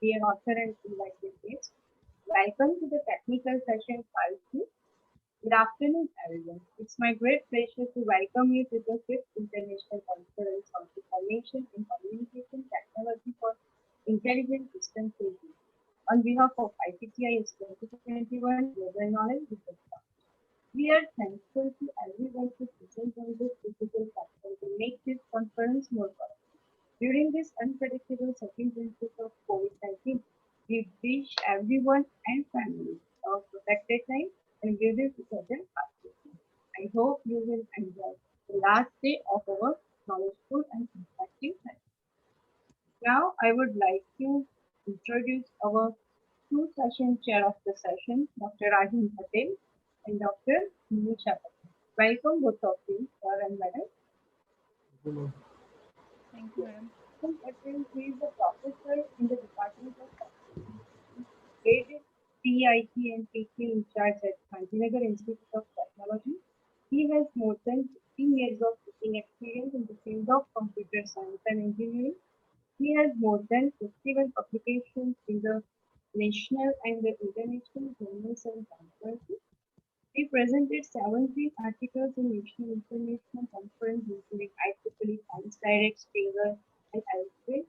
dear author and invited guests. Welcome to the technical session 5. Good afternoon, everyone. It's my great pleasure to welcome you to the 5th International Conference on Information and Communication Technology for Intelligent Distance Learning. On behalf of ICTIS 2021 Global Knowledge Research, we are thankful to everyone who present on this digital platform to make this conference more possible. During this unpredictable circumstances of COVID-19, we wish everyone and families a protected time and give this together fast. I hope you will enjoy the last day of our knowledgeful and interactive session. Now, I would like to introduce our two session chair of the session, Dr. Rajan Patel and Dr. Nisha Patel. Welcome both of you, sir and madam. Thank you, madam. Patel, he is a professor in the Department of Graded PIT and PQ in charge at Gandhinagar Institute of Technology. He has more than 15 years of teaching experience in the field of computer science and engineering. He has more than 51 publications in the national and the international journals and conferences. He presented 17 articles in National International Conference, including IEEE, Science Direct, Springer, and elsewhere.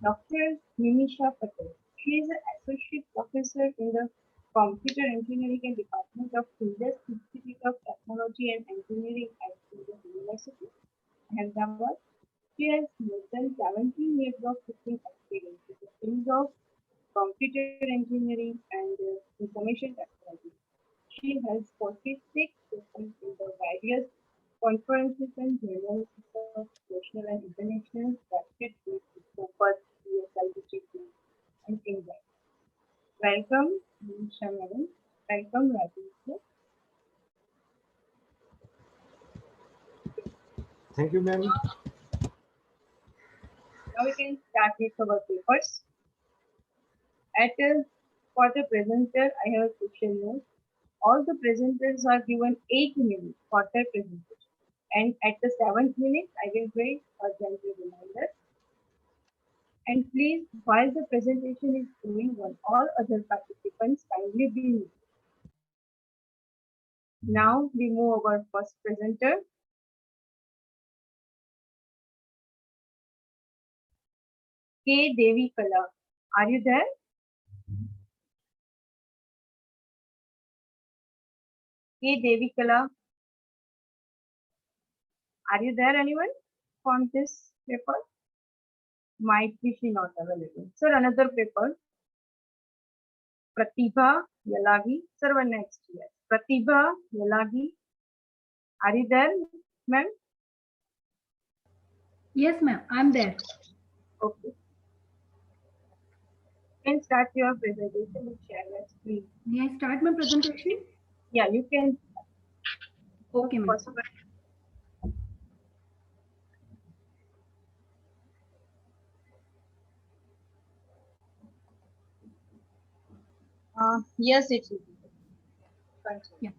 Dr. Nimisha Patel. She is an associate professor in the Computer Engineering and Department of Indus Institute of Technology and Engineering at Indus University, Ahmedabad. She has more than 17 years of teaching experience in the field of computer engineering and information technology. She has 46 sessions in the various conferences and journals of national and international practice with Focus, ESLBGP, and England. Welcome, Nisha Madam. Welcome, Rajesh. Thank you, ma'am. Now we can start with our papers. For the presenter, I have a special note. All the presenters are given 8 minutes for their presentation. And at the 7th minute, I will write a gentle reminder. And please, while the presentation is going on, all other participants kindly be muted. Now we move our first presenter. K. Devi Kala. Are you there? K. Devi Kala. Are you there, anyone from this paper? Might be she not available. Sir, another paper. Pratibha Yalagi. Sir, one next year. Pratibha Yalagi. Are you there, ma'am? Yes, ma'am. I'm there. Okay. You can start your presentation and share your screen. May I start my presentation? Yeah, you can. Okay, ma'am. Yes, it will be. Yeah.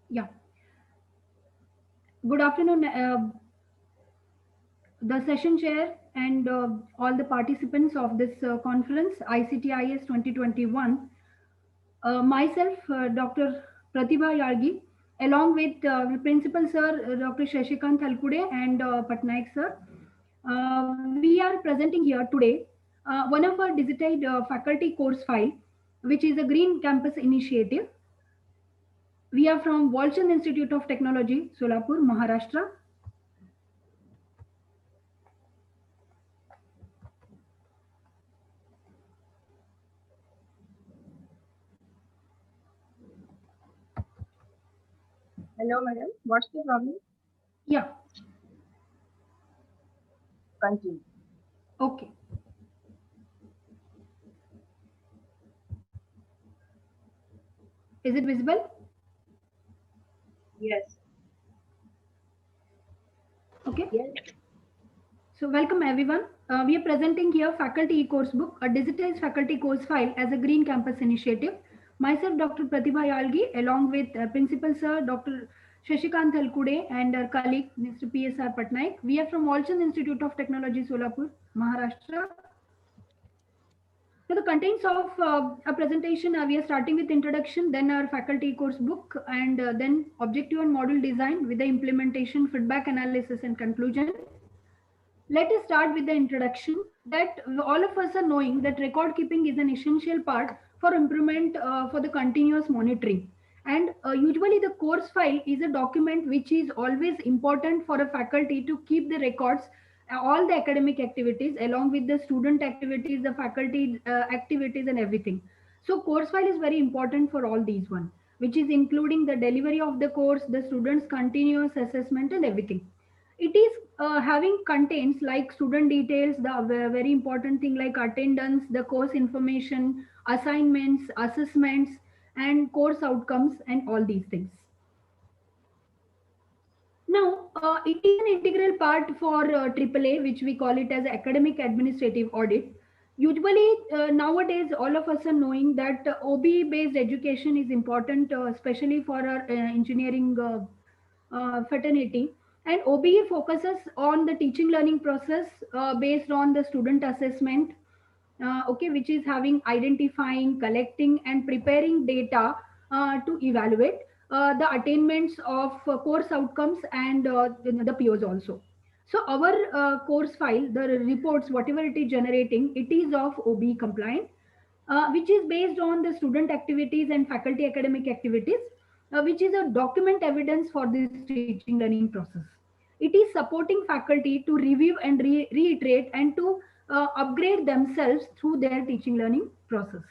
Yeah. Good afternoon, the session chair and all the participants of this conference, ICTIS 2021. Myself, Dr. Pratibha Yargi, along with the principal sir, Dr. Shashikant Thalkude and Patnaik sir. We are presenting here today one of our digitized faculty course file, which is a Green Campus Initiative. We are from Walchand Institute of Technology, Solapur, Maharashtra. Hello, madam. What's the problem? Yeah. Continue. Okay. Is it visible? Yes. Okay. Yes. So welcome everyone. We are presenting here faculty e-course book, a digitized faculty course file as a Green Campus Initiative. Myself, Dr. Pratibha Yalgi, along with Principal Sir, Dr. Shashikant Thalkude and our colleague, Mr. PSR Patnaik. We are from Walchand Institute of Technology, Solapur, Maharashtra. So the contents of a presentation, we are starting with introduction, then our faculty course book, and then objective and module design with the implementation, feedback analysis, and conclusion. Let us start with the introduction that all of us are knowing that record keeping is an essential part for improvement for the continuous monitoring. And usually the course file is a document which is always important for a faculty to keep the records, all the academic activities along with the student activities, the faculty activities and everything. So course file is very important for all these one, which is including the delivery of the course, the students continuous assessment and everything. It is having contents like student details, the very important thing like attendance, the course information, assignments, assessments, and course outcomes, and all these things. Now, it is an integral part for AAA, which we call it as academic administrative audit. Usually, nowadays, all of us are knowing that OBE based education is important, especially for our engineering fraternity. And OBE focuses on the teaching learning process based on the student assessment, okay, which is having identifying, collecting, and preparing data to evaluate the attainments of course outcomes and the POs also. So our course file, the reports, whatever it is generating, it is of OBE compliant, which is based on the student activities and faculty academic activities, which is a document evidence for this teaching learning process. It is supporting faculty to review and reiterate and to upgrade themselves through their teaching learning process.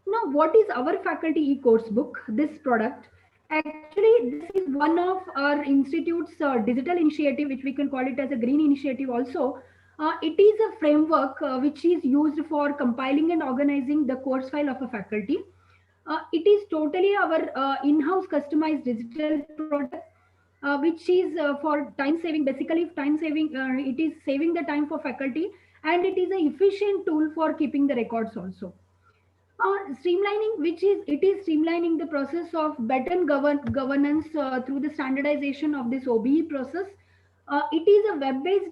Now, what is our faculty e-course book, this product? Actually, this is one of our institute's digital initiative, which we can call it as a green initiative also. It is a framework which is used for compiling and organizing the course file of a faculty. It is totally our in-house customized digital product, which is for time saving. Basically, time saving, it is saving the time for faculty, and it is an efficient tool for keeping the records also. Streamlining, which is it is streamlining the process of better governance through the standardization of this OBE process. It is a web-based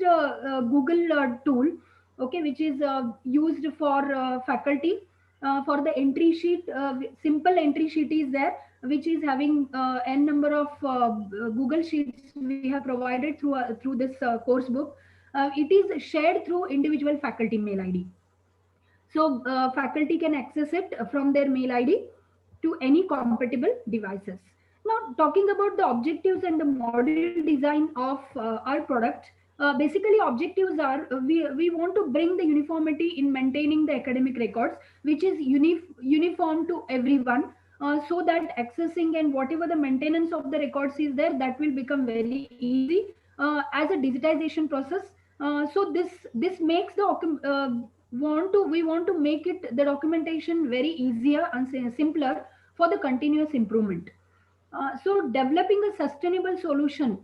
Google tool, okay, which is used for faculty for the entry sheet. Simple entry sheet is there, which is having n number of Google sheets we have provided through this course book. It is shared through individual faculty mail ID. So faculty can access it from their mail ID to any compatible devices. Now, talking about the objectives and the module design of our product, basically objectives are we want to bring the uniformity in maintaining the academic records, which is uniform to everyone, so that accessing and whatever the maintenance of the records is there, that will become very easy as a digitization process. So this makes the we want to make it the documentation very easier and simpler for the continuous improvement. So developing a sustainable solution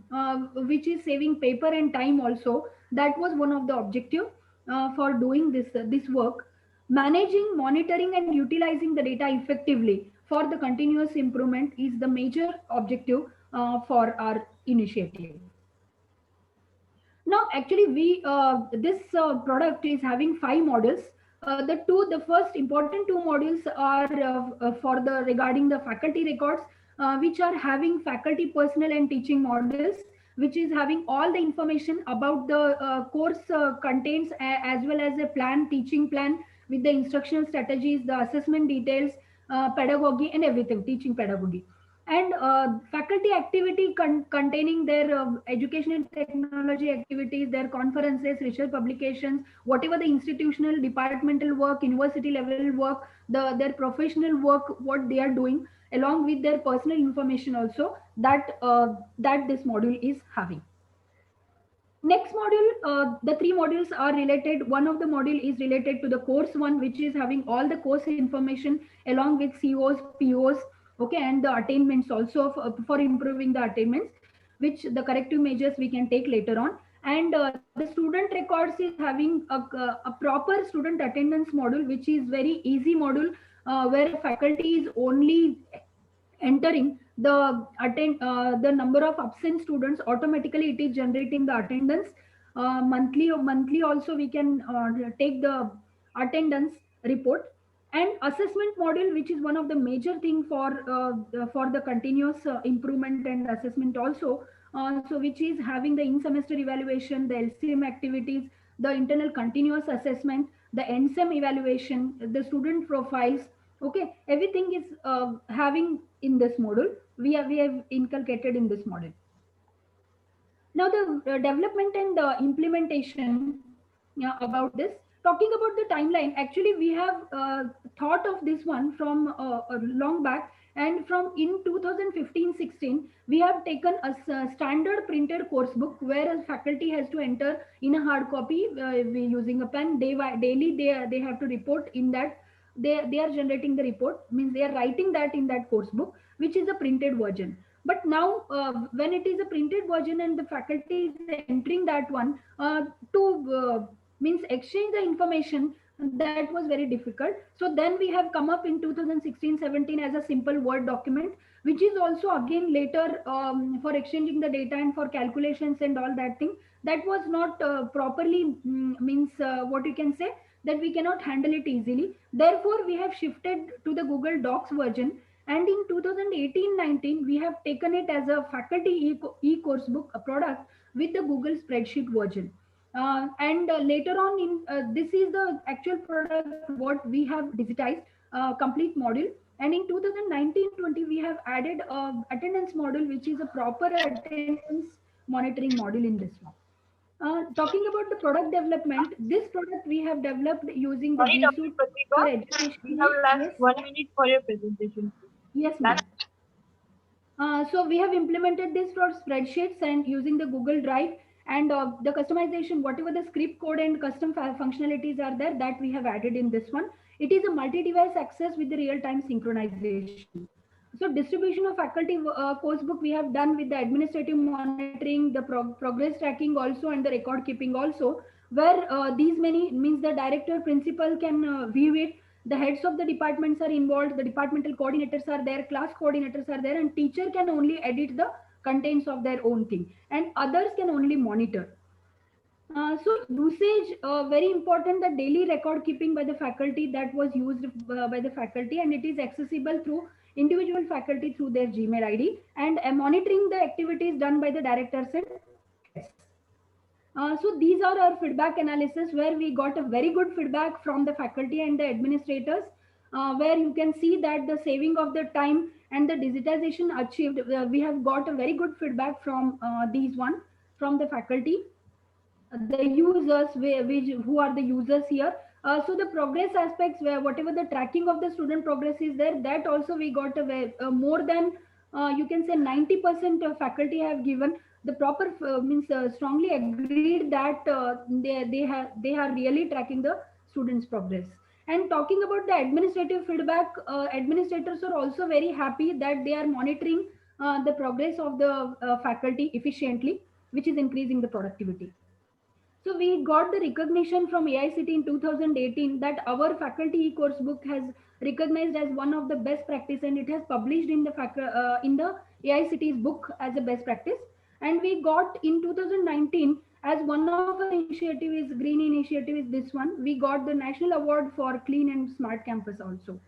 which is saving paper and time also, that was one of the objective for doing this work. Managing, monitoring and utilizing the data effectively for the continuous improvement is the major objective for our initiative. Now, actually, we this product is having 5 models. The first important 2 modules are for the regarding the faculty records, which are having faculty personnel and teaching models, which is having all the information about the course contents as well as a plan, teaching plan with the instructional strategies, the assessment details, pedagogy, and everything, teaching pedagogy. And faculty activity containing their education and technology activities, their conferences, research publications, whatever the institutional departmental work, university level work, their professional work, what they are doing, along with their personal information also, that this module is having. Next module, the 3 modules are related. One of the module is related to the course one, which is having all the course information along with COs, POs, okay, and the attainments also for improving the attainments, which the corrective measures we can take later on. And the student records is having a proper student attendance module, which is very easy module where faculty is only entering the number of absent students, automatically it is generating the attendance. Monthly also we can take the attendance report. And assessment module, which is one of the major thing for the continuous improvement and assessment also. So which is having the in semester evaluation, the LCM activities, the internal continuous assessment, the NSEM evaluation, the student profiles. Okay, everything is having in this module. We have inculcated in this module. Now the development and implementation, about this, talking about the timeline, actually we have thought of this one from a long back. And from in 2015-16 we have taken a standard printed course book where a faculty has to enter in a hard copy, we using a pen. Daily they have to report in that. They are generating the report, means they are writing that in that course book, which is a printed version. But now when it is a printed version and the faculty is entering that one, to means exchange the information, that was very difficult. So then we have come up in 2016-17 as a simple word document, which is also again later for exchanging the data and for calculations and all that thing. That was not properly, means what you can say, that we cannot handle it easily. Therefore we have shifted to the Google Docs version. And in 2018-19 we have taken it as a faculty e-course book, a product with the Google spreadsheet version. And later on in this is the actual product what we have digitized, complete module. And in 2019-20 we have added attendance module, which is a proper attendance monitoring module in this one. Talking about the product development, this product we have developed using the Sorry, G Dr. Suite for Pratibha, we education. have left Yes, 1 minute for your presentation. yes, ma'am. So we have implemented this for spreadsheets and using the Google Drive, and the customization, whatever the script code and custom functionalities are there, that we have added in this one. It is a multi-device access with the real-time synchronization. So distribution of faculty course book we have done with the administrative monitoring, the progress tracking also, and the record keeping also, where these many, means the director principal can view it. The heads of the departments are involved, the departmental coordinators are there, class coordinators are there, and teacher can only edit the contents of their own thing, and others can only monitor. So usage, very important, the daily record keeping by the faculty, that was used by the faculty, and it is accessible through individual faculty through their Gmail ID, and monitoring the activities done by the directors and heads. So these are our feedback analysis, where we got a very good feedback from the faculty and the administrators, where you can see that the saving of the time and the digitization achieved, we have got a very good feedback from these one, from the faculty, the users, who are the users here. So the progress aspects, where whatever the tracking of the student progress is there, that also we got more than, you can say 90% of faculty have given the proper, means strongly agreed that they are really tracking the students progress. And talking about the administrative feedback, administrators are also very happy that they are monitoring the progress of the faculty efficiently, which is increasing the productivity. So we got the recognition from AICT in 2018 that our faculty e-course book has recognized as one of the best practice, and it has published in the AICT's book as a best practice. And we got in 2019, as one of our initiative is green initiative is this one, we got the national award for clean and smart campus also.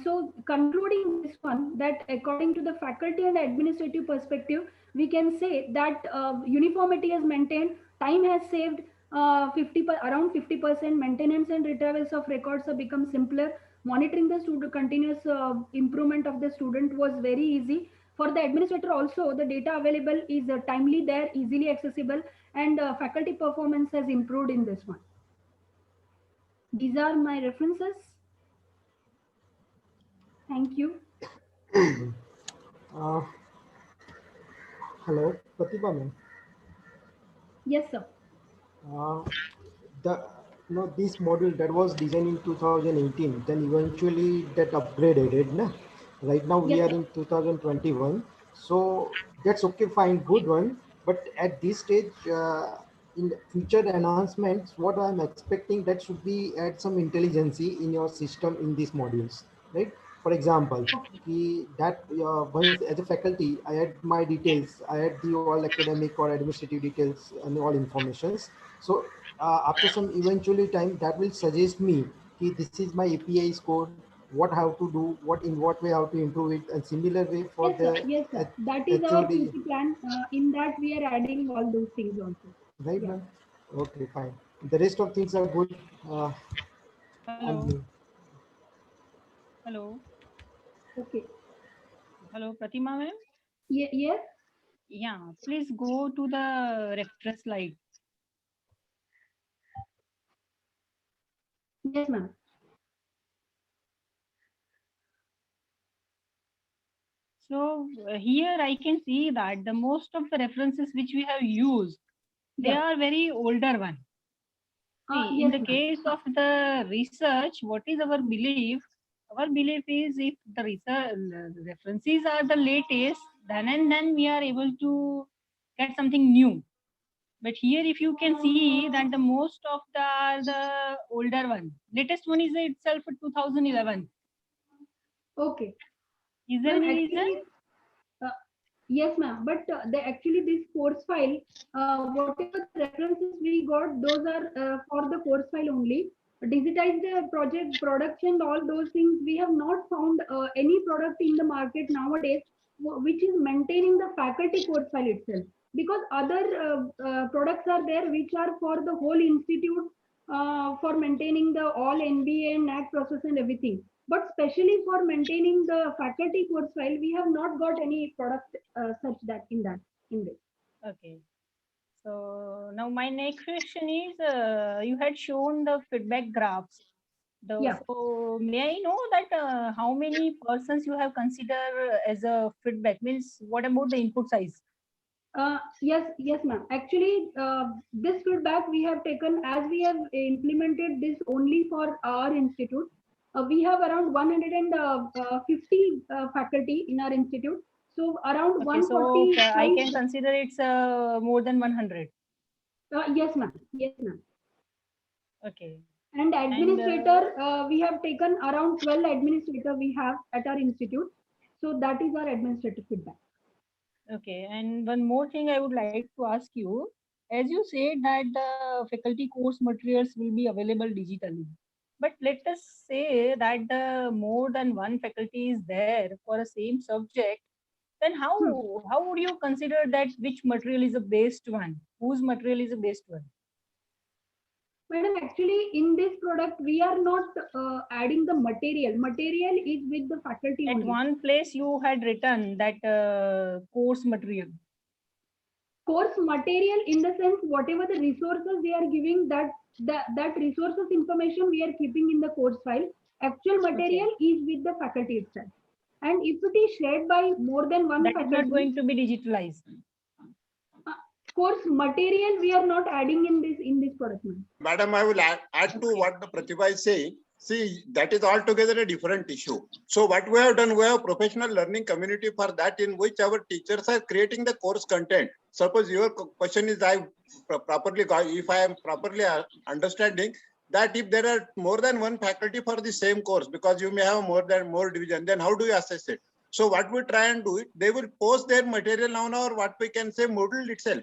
So concluding this one, that according to the faculty and administrative perspective, we can say that uniformity is maintained, time has saved, around 50%, maintenance and retrievals of records have become simpler, monitoring the student continuous improvement of the student was very easy. For the administrator also, the data available is timely there, easily accessible, and faculty performance has improved in this one. These are my references. Thank you. Uh, Hello, Pratibha ma'am. Yes, sir. Uh, this module that was designed in 2018, then eventually that upgraded, na? Right now we Yes, are sir. in 2021, so that's okay, fine, good one. But at this stage, in future enhancements, what I'm expecting, that should be add some intelligence in your system in these modules, right? For example, that once as a faculty, I had my details, I had the all academic or administrative details and all informations. So after some eventually time, that will suggest me this is my API score, what I have to do, what in what way how to improve it, and similar way for Yes, the sir. Yes, sir. That is our HOD, QC plan. In that, we are adding all those things also. right, Yeah. ma'am? Okay, fine. The rest of things are good. Hello. And Hello. Okay. Hello, Pratima ma'am. Yes. Yeah, please go to the reference slide. Yes, ma'am. So here I can see that the most of the references which we have used, they Yeah. are very older one. See, in Yes, the ma'am. case of the research, what is our belief? Our belief is if the research references are the latest, then and then we are able to get something new. But here, if you can see that the most of the older one, latest one is itself 2011. Okay. Is there Ma'am, any reason? actually, uh, yes, ma'am. But this course file, whatever the references we got, those are for the course file only. Digitize the project, products, and all those things. We have not found any product in the market nowadays which is maintaining the faculty course file itself. Because other products are there which are for the whole institute for maintaining the all NBA and NAC process and everything. But specially for maintaining the faculty course file, we have not got any product such that in this. Okay. So now my next question is, you had shown the feedback graphs. Yeah. So may I know that how many persons you have considered as a feedback? Means what about the input size? Yes, ma'am. Actually, this feedback we have taken as we have implemented this only for our institute. We have around 150 faculty in our institute. So around Okay, so I 145. can consider it's more than 100. Yes, ma'am. Yes, ma'am. Okay. And administrator, we have taken around 12 administrator we have at our institute. So that is our administrative feedback. Okay, and one more thing I would like to ask you, as you said that the faculty course materials will be available digitally, but let us say that the more than one faculty is there for a same subject, then how would you consider that which material is the best one? Whose material is the best one? Madam, actually, in this product, we are not adding the material. Material is with the faculty At only. one place you had written that course material. Course material in the sense, whatever the resources they are giving, that resources information we are keeping in the course file. Actual material is with the faculty itself. And if it is shared by more than one That faculty, is not going to be digitalized. Course material we are not adding in this product. Madam, I will add to what the Pratibha is saying. See, that is altogether a different issue. So what we have done, we have professional learning community for that, in which our teachers are creating the course content. Suppose your question is, I properly got, if I am properly understanding that if there are more than one faculty for the same course, because you may have more division, then how do you assess it? So what we try and do it, they will post their material on our what we can say module itself.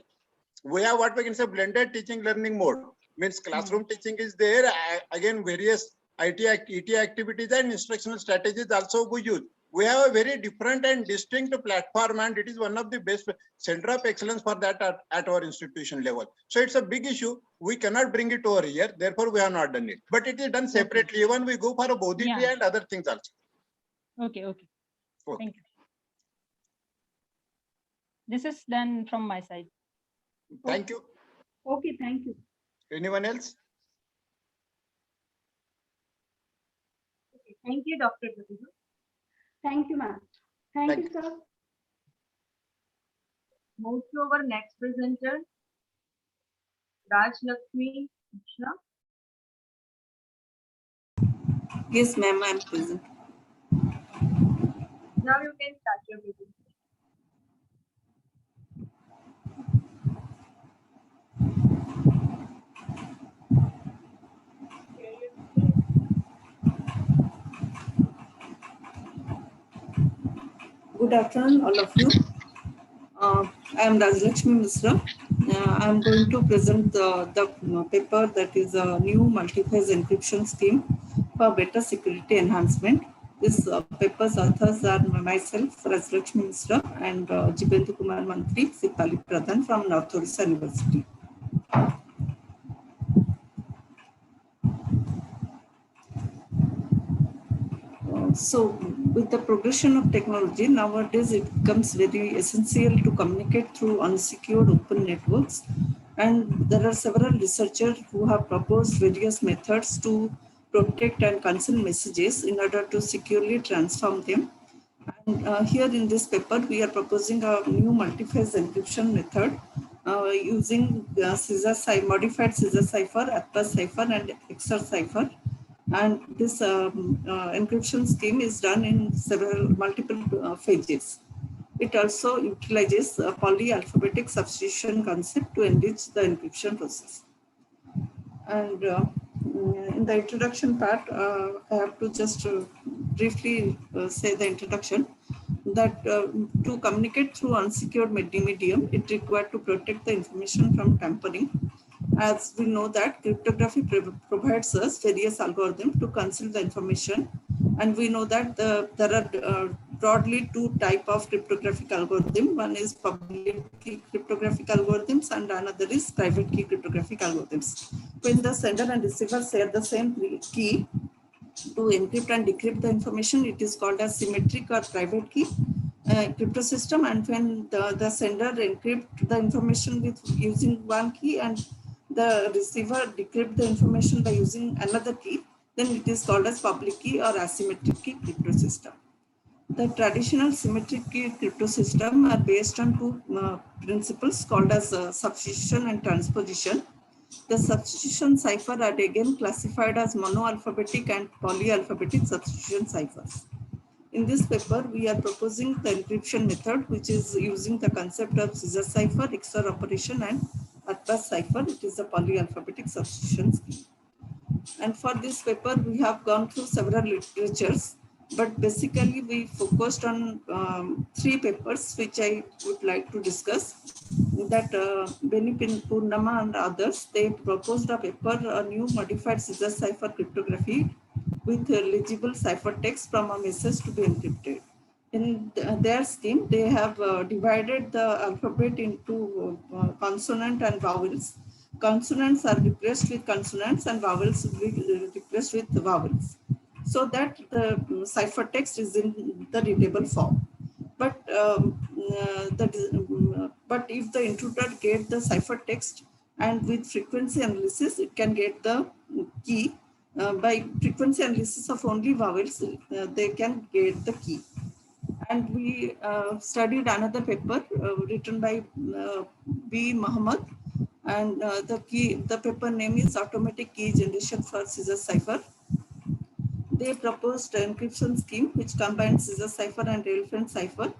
We have what we can say blended teaching learning mode. Means classroom teaching is there, again various ET activities and instructional strategies also we use. We have a very different and distinct platform, and it is one of the best center of excellence for that at our institution level. So it's a big issue. We cannot bring it over here. Therefore, we have not done it. But it is done separately. Even we go for a Bodhi tree and other things also. Okay. Thank you. This is done from my side. Thank you. Okay, thank you. Anyone else? Okay, thank you, Dr. Pratibha. Thank you, ma'am. Thank you, sir. Move to our next presenter, Raj Lakshmi Mishra. Yes, ma'am, I'm present. Now you can start your presentation. Good afternoon, all of you. I am Rajlakshmi Misra. I am going to present the paper that is a new multi-phase encryption scheme for better security enhancement. This paper's authors are myself, Rajlakshmi Misra, and Jibendu Kumar Mantri, Sipali Pradhan from North Odisha University. So with the progression of technology, nowadays it becomes very essential to communicate through unsecured open networks. And there are several researchers who have proposed various methods to protect and conceal messages in order to securely transform them. And here in this paper, we are proposing a new multi-phase encryption method using modified Caesar cipher, Atlas cipher, and XOR cipher. And this encryption scheme is done in multiple phases. It also utilizes a polyalphabetic substitution concept to enrich the encryption process. And in the introduction part, I have to just briefly say the introduction that to communicate through unsecured medium, it required to protect the information from tampering. As we know that cryptography provides us various algorithms to conceal the information. And we know that there are broadly two types of cryptographic algorithm. One is public key cryptographic algorithms and another is private key cryptographic algorithms. When the sender and receiver share the same key to encrypt and decrypt the information, it is called as symmetric or private key crypto system. And when the sender encrypt the information with using one key and the receiver decrypt the information by using another key, then it is called as public key or asymmetric key crypto system. The traditional symmetric key crypto system are based on two principles called as substitution and transposition. The substitution cipher are again classified as monoalphabetic and polyalphabetic substitution ciphers. In this paper, we are proposing the encryption method, which is using the concept of Caesar cipher, XOR operation, and Atlas cipher. It is a polyalphabetic substitution scheme. And for this paper, we have gone through several literatures, but basically we focused on three papers, which I would like to discuss. That Beni Purnama and others, they proposed a paper, a new modified Caesar cipher cryptography with legible ciphertext from a message to be encrypted. In their scheme, they have divided the alphabet into consonant and vowels. Consonants are replaced with consonants and vowels will be replaced with vowels, so that the ciphertext is in the readable form. But but if the intruder gets the ciphertext and with frequency analysis, it can get the key. By frequency analysis of only vowels, they can get the key. And we studied another paper written by B. Muhammad, and the paper name is Automatic Key Generation for Caesar Cipher. They proposed an encryption scheme which combines Caesar cipher and elephant cipher.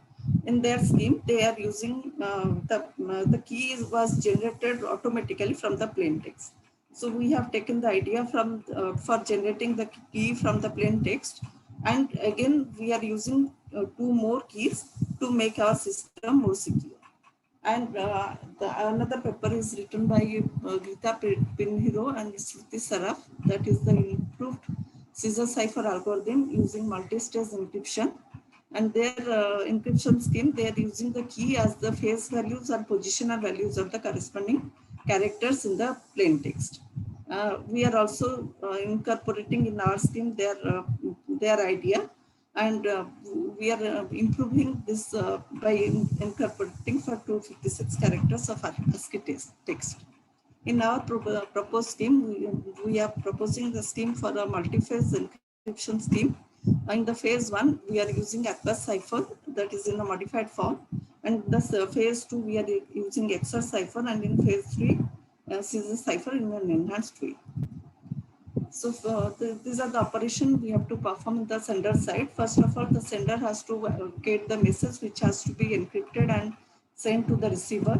In their scheme, they are using the key was generated automatically from the plain text. So we have taken the idea from for generating the key from the plain text, and again we are using two more keys to make our system more secure. And another paper is written by Geeta Pinheiro and Shruti Saraf. That is the improved Caesar cipher algorithm using multi-stage encryption. And their encryption scheme, they are using the key as the phase values or positional values of the corresponding characters in the plain text. We are also incorporating in our scheme their idea, and we are improving this by incorporating for 256 characters of ASCII text. In our proposed scheme, we are proposing the scheme for a multi-phase encryption scheme. In the phase 1, we are using Atlas cipher, that is in a modified form, and the phase 2 we are using XOR cipher, and in phase 3 Caesar cipher in an enhanced way. So these are the operations we have to perform on the sender side. First of all, the sender has to get the message which has to be encrypted and sent to the receiver.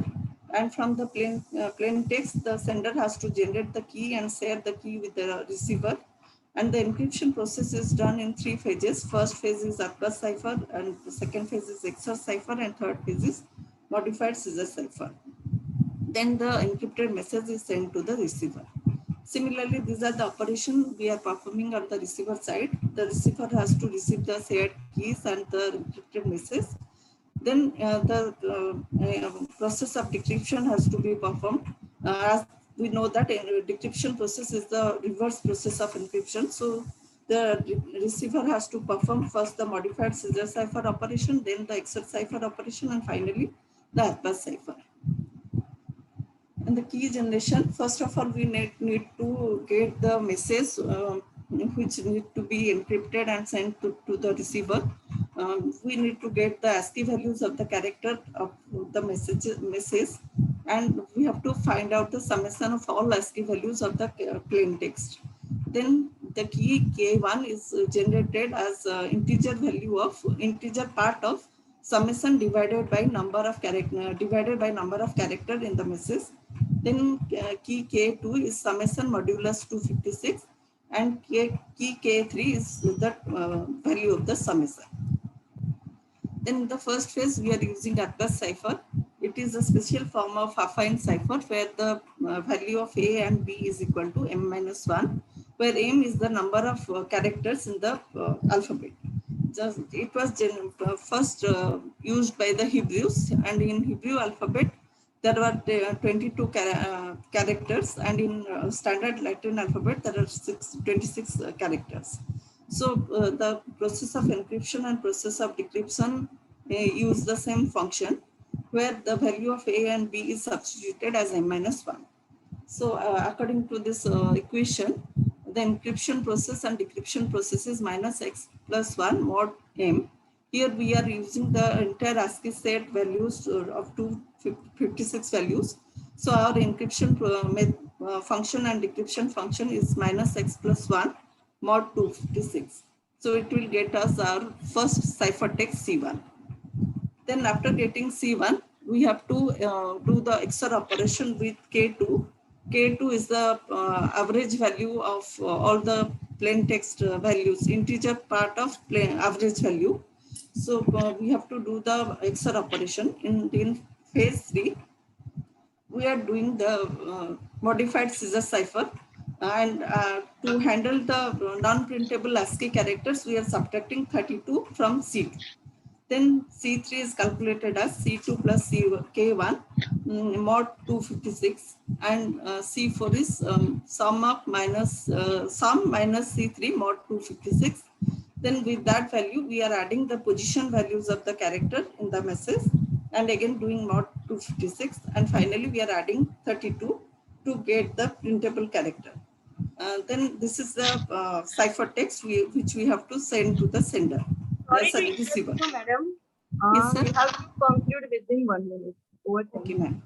And from the plain text, the sender has to generate the key and share the key with the receiver. And the encryption process is done in 3 phases. First phase is Atlas cipher, and the second phase is XOR cipher, and third phase is modified scissor cipher. Then the encrypted message is sent to the receiver. Similarly, these are the operations we are performing on the receiver side. The receiver has to receive the shared keys and the encrypted message. Then the process of decryption has to be performed. As we know that decryption process is the reverse process of encryption. So the receiver has to perform first the modified scissor cipher operation, then the XOR cipher operation, and finally the Atlas cipher. And the key generation, first of all, we need to get the message which need to be encrypted and sent to the receiver. We need to get the ASCII values of the character of the message, and we have to find out the summation of all ASCII values of the plain text. Then the key K1 is generated as integer value of integer part of summation divided by number of character in the message. Then key K2 is summation modulus 256, and key K3 is the value of the summation. Then in the first phase, we are using Atlas cipher. It is a special form of affine cipher where the value of A and B is equal to m-1, where m is the number of characters in the alphabet. It was first used by the Hebrews, and in Hebrew alphabet, there were 22 characters, and in standard Latin alphabet, there are 26 characters. So the process of encryption and process of decryption use the same function, where the value of A and B is substituted as m-1. So according to this equation, the encryption process and decryption process is -x plus 1 mod m. Here we are using the entire ASCII set values of 256 values. So our encryption function and decryption function is -x plus 1 mod 256. So it will get us our first ciphertext C1. Then after getting C1, we have to do the XOR operation with K2. K2 is the average value of all the plain text values, integer part of plain average value. So we have to do the XOR operation. In phase 3, we are doing the modified scissor cipher. And to handle the non-printable ASCII characters, we are subtracting 32 from C2. Then C3 is calculated as C2 plus K1 mod 256, and C4 is sum minus C3 mod 256. Then with that value, we are adding the position values of the character in the message, and again doing mod 256, and finally we are adding 32 to get the printable character. Then this is the ciphertext which we have to send to the sender. Sorry to interrupt you, madam. Yes, sir. We have to conclude within 1 minute. Okay, ma'am.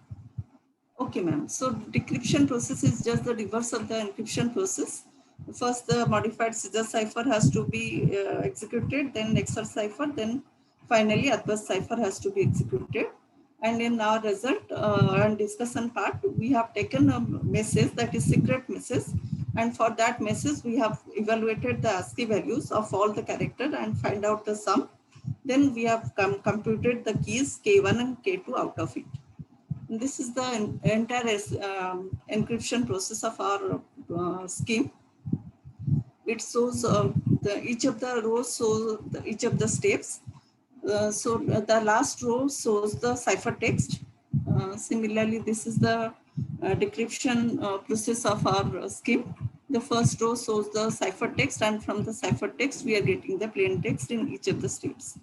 Okay, ma'am. So decryption process is just the reverse of the encryption process. First, the modified scissor cipher has to be executed, then XOR cipher, then finally Atlas cipher has to be executed. And in our result and discussion part, we have taken a message that is secret message. And for that message, we have evaluated the ASCII values of all the characters and find out the sum. Then we have computed the keys K1 and K2 out of it. And this is the entire encryption process of our scheme. It shows each of the rows shows each of the steps. So the last row shows the ciphertext. Similarly, this is the decryption process of our scheme. The first row shows the ciphertext, and from the ciphertext, we are getting the plain text in each of the steps.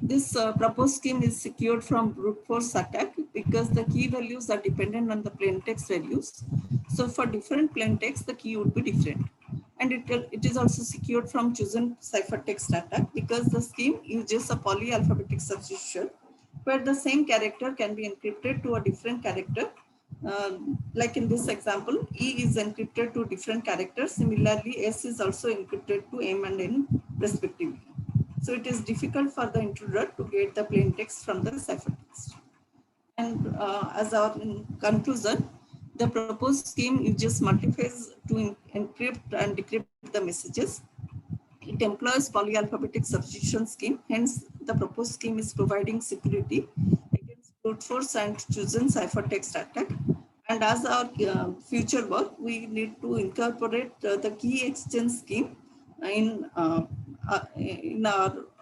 This proposed scheme is secured from brute force attack because the key values are dependent on the plain text values. So for different plain text, the key would be different. And it is also secured from chosen ciphertext attack because the scheme uses a polyalphabetic substitution where the same character can be encrypted to a different character. Like in this example, E is encrypted to different characters. Similarly, S is also encrypted to M and N respectively. So it is difficult for the intruder to get the plain text from the ciphertext. And as our conclusion, The proposed scheme uses multiphase to encrypt and decrypt the messages. It employs polyalphabetic substitution scheme. Hence, the proposed scheme is providing security against brute force and chosen ciphertext attack. And as our future work, we need to incorporate the key exchange scheme in our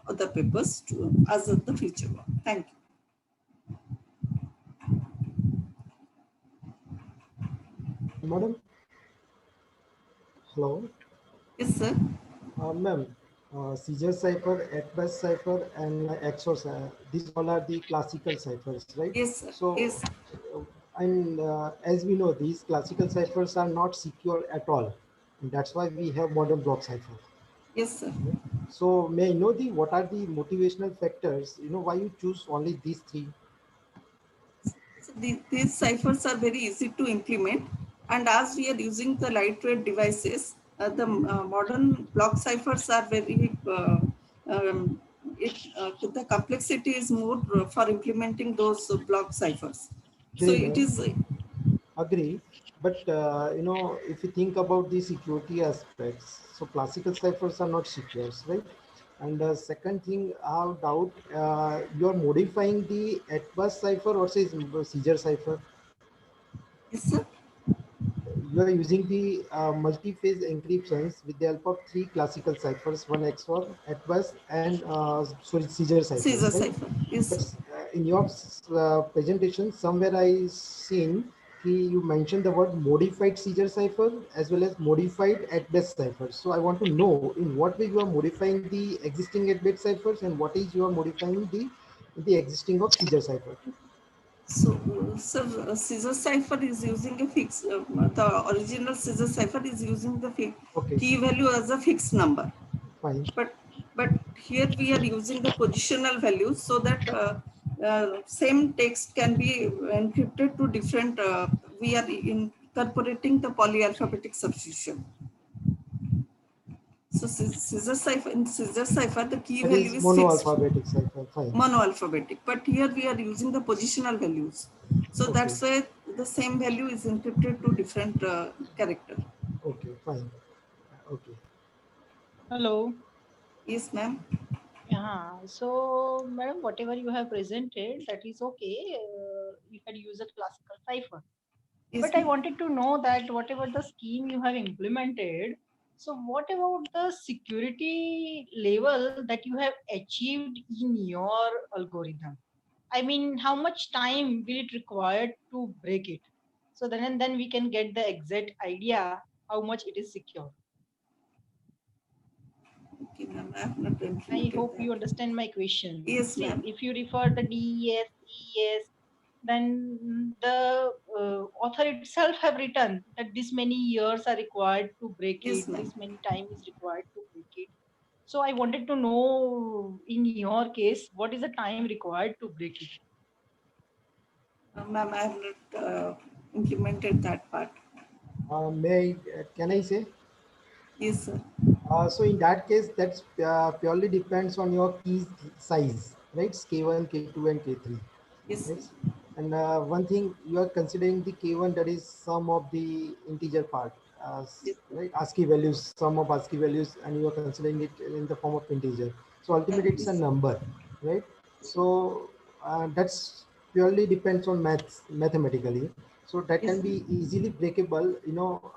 other papers as the future work. Thank you. Madam. Hello. Yes, sir. Ma'am, Caesar cipher, Atlas cipher, and XOR cipher, these all are the classical ciphers, right? Yes, sir. So, Yes. and as we know, these classical ciphers are not secure at all. And that's why we have modern block cipher. Yes, sir. So, may I know what are the motivational factors? Why you choose only these three? So these ciphers are very easy to implement, and as we are using the lightweight devices, the modern block ciphers are very the complexity is more for implementing those block ciphers. So Agree, it ma'am. is Agree. But if you think about the security aspects, so classical ciphers are not secure, right? And the second thing, I have doubt, you are modifying the Atlas cipher or say Caesar cipher. yes, sir. You are using the multi-phase encryptions with the help of three classical ciphers, one XOR, Atlas, and Caesar cipher. Caesar Right? cipher. Yes. But in your presentation, somewhere I seen you mentioned the word modified Caesar cipher as well as modified Atlas cipher. So I want to know in what way you are modifying the existing Atlas ciphers and what is you are modifying the existing of Caesar cipher. So, Caesar cipher is using a fixed, the original Caesar cipher is using the key value as a fixed number. Fine. But here we are using the positional values so that same text can be encrypted to different, we are incorporating the polyalphabetic substitution. So Caesar cipher, in Caesar cipher, the key That value is is monoalphabetic cipher. Fine. Monoalphabetic, but here we are using the positional values. So that's why the same value is encrypted to different character. Okay, fine. Okay. Hello. Yes, ma'am. Yeah. So, madam, whatever you have presented, that is okay. You can use a classical cipher. Yes, But I wanted to know that whatever the scheme you have implemented, so what about the security level that you have achieved in your algorithm? I mean, how much time will it require to break it? So then we can get the exact idea how much it is secure. Okay, ma'am. I have not I hope that. you understand my question. Yes, See, ma'am. if you refer the DES, ES, then the author itself have written that this many years are required to break Yes, it, ma'am. this many time is required to break it. So I wanted to know in your case, what is the time required to break it? Ma'am, I have not implemented that part. Can I say? Yes, sir. So in that case, that's purely depends on your key size, right? K1, K2, and K3. Yes, Right? sir. And one thing you are considering the K1, that is sum of the integer part, Yes, right? ASCII values, sum of ASCII values, and you are considering it in the form of integer. So ultimately, it's a number, right? So that's purely depends on mathematically. So that Yes, can be easily breakable.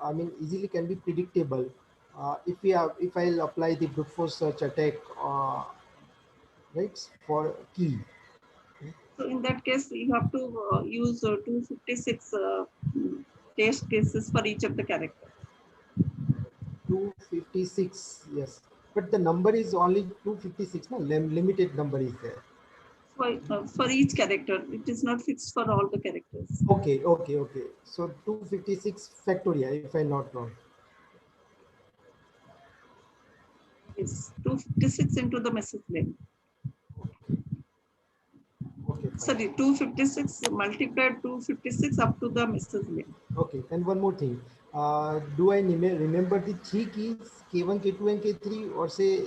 I mean, easily can be predictable. If I'll apply the brute force search attack, right, for key. so in that case, you have to use 256 test cases for each of the character. 256, yes, but the number is only 256. No, limited number is there. For each character, it is not fixed for all the characters. Okay. So 256 factorial, if I'm not wrong. Yes, 256 into the message length. Okay, fine. Sorry, 256 multiplied 256 up to the message length. Okay, and one more thing. Do I remember the three keys, K1, K2, and K3, or say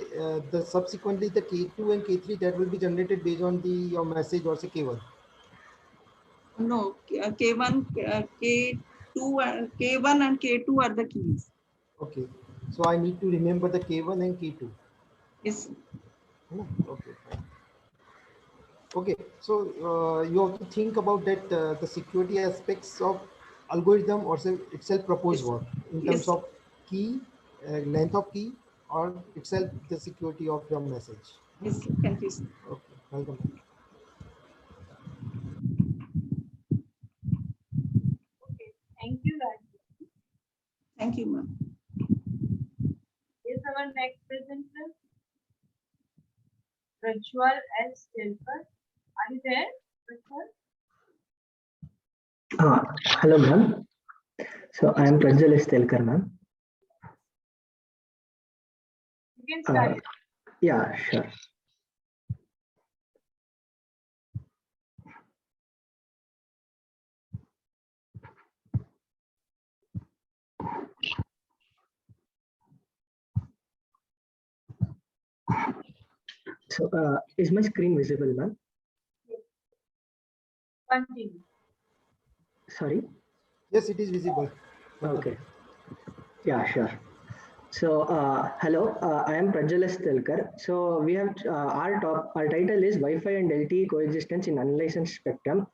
the subsequently the K2 and K3 that will be generated based on your message, or say K1? No, K1, 2 and K1 and K2 are the keys. Okay. So I need to remember the K1 and K2. Yes. Okay. Fine. Okay. So you have to think about that the security aspects of algorithm or itself proposed Yes. work in Yes. terms of key, length of key, or itself the security of your message. Yes. Thank you, sir. Okay. Welcome. Okay, thank you, Rajni. Thank you, ma'am. Is our next presenter Rajwal S. Telkar. Are you there, Rajwal? Hello, ma'am. So I am Prajwal S. Telkar, ma'am. You can start. Yeah, sure. So is my screen visible, ma'am? Continue. Sorry. Yes, it is visible. Okay. Yeah, sure. So hello, I am Prajwal S. Telkar. So we have our title is Wi-Fi and LTE coexistence in unlicensed spectrum.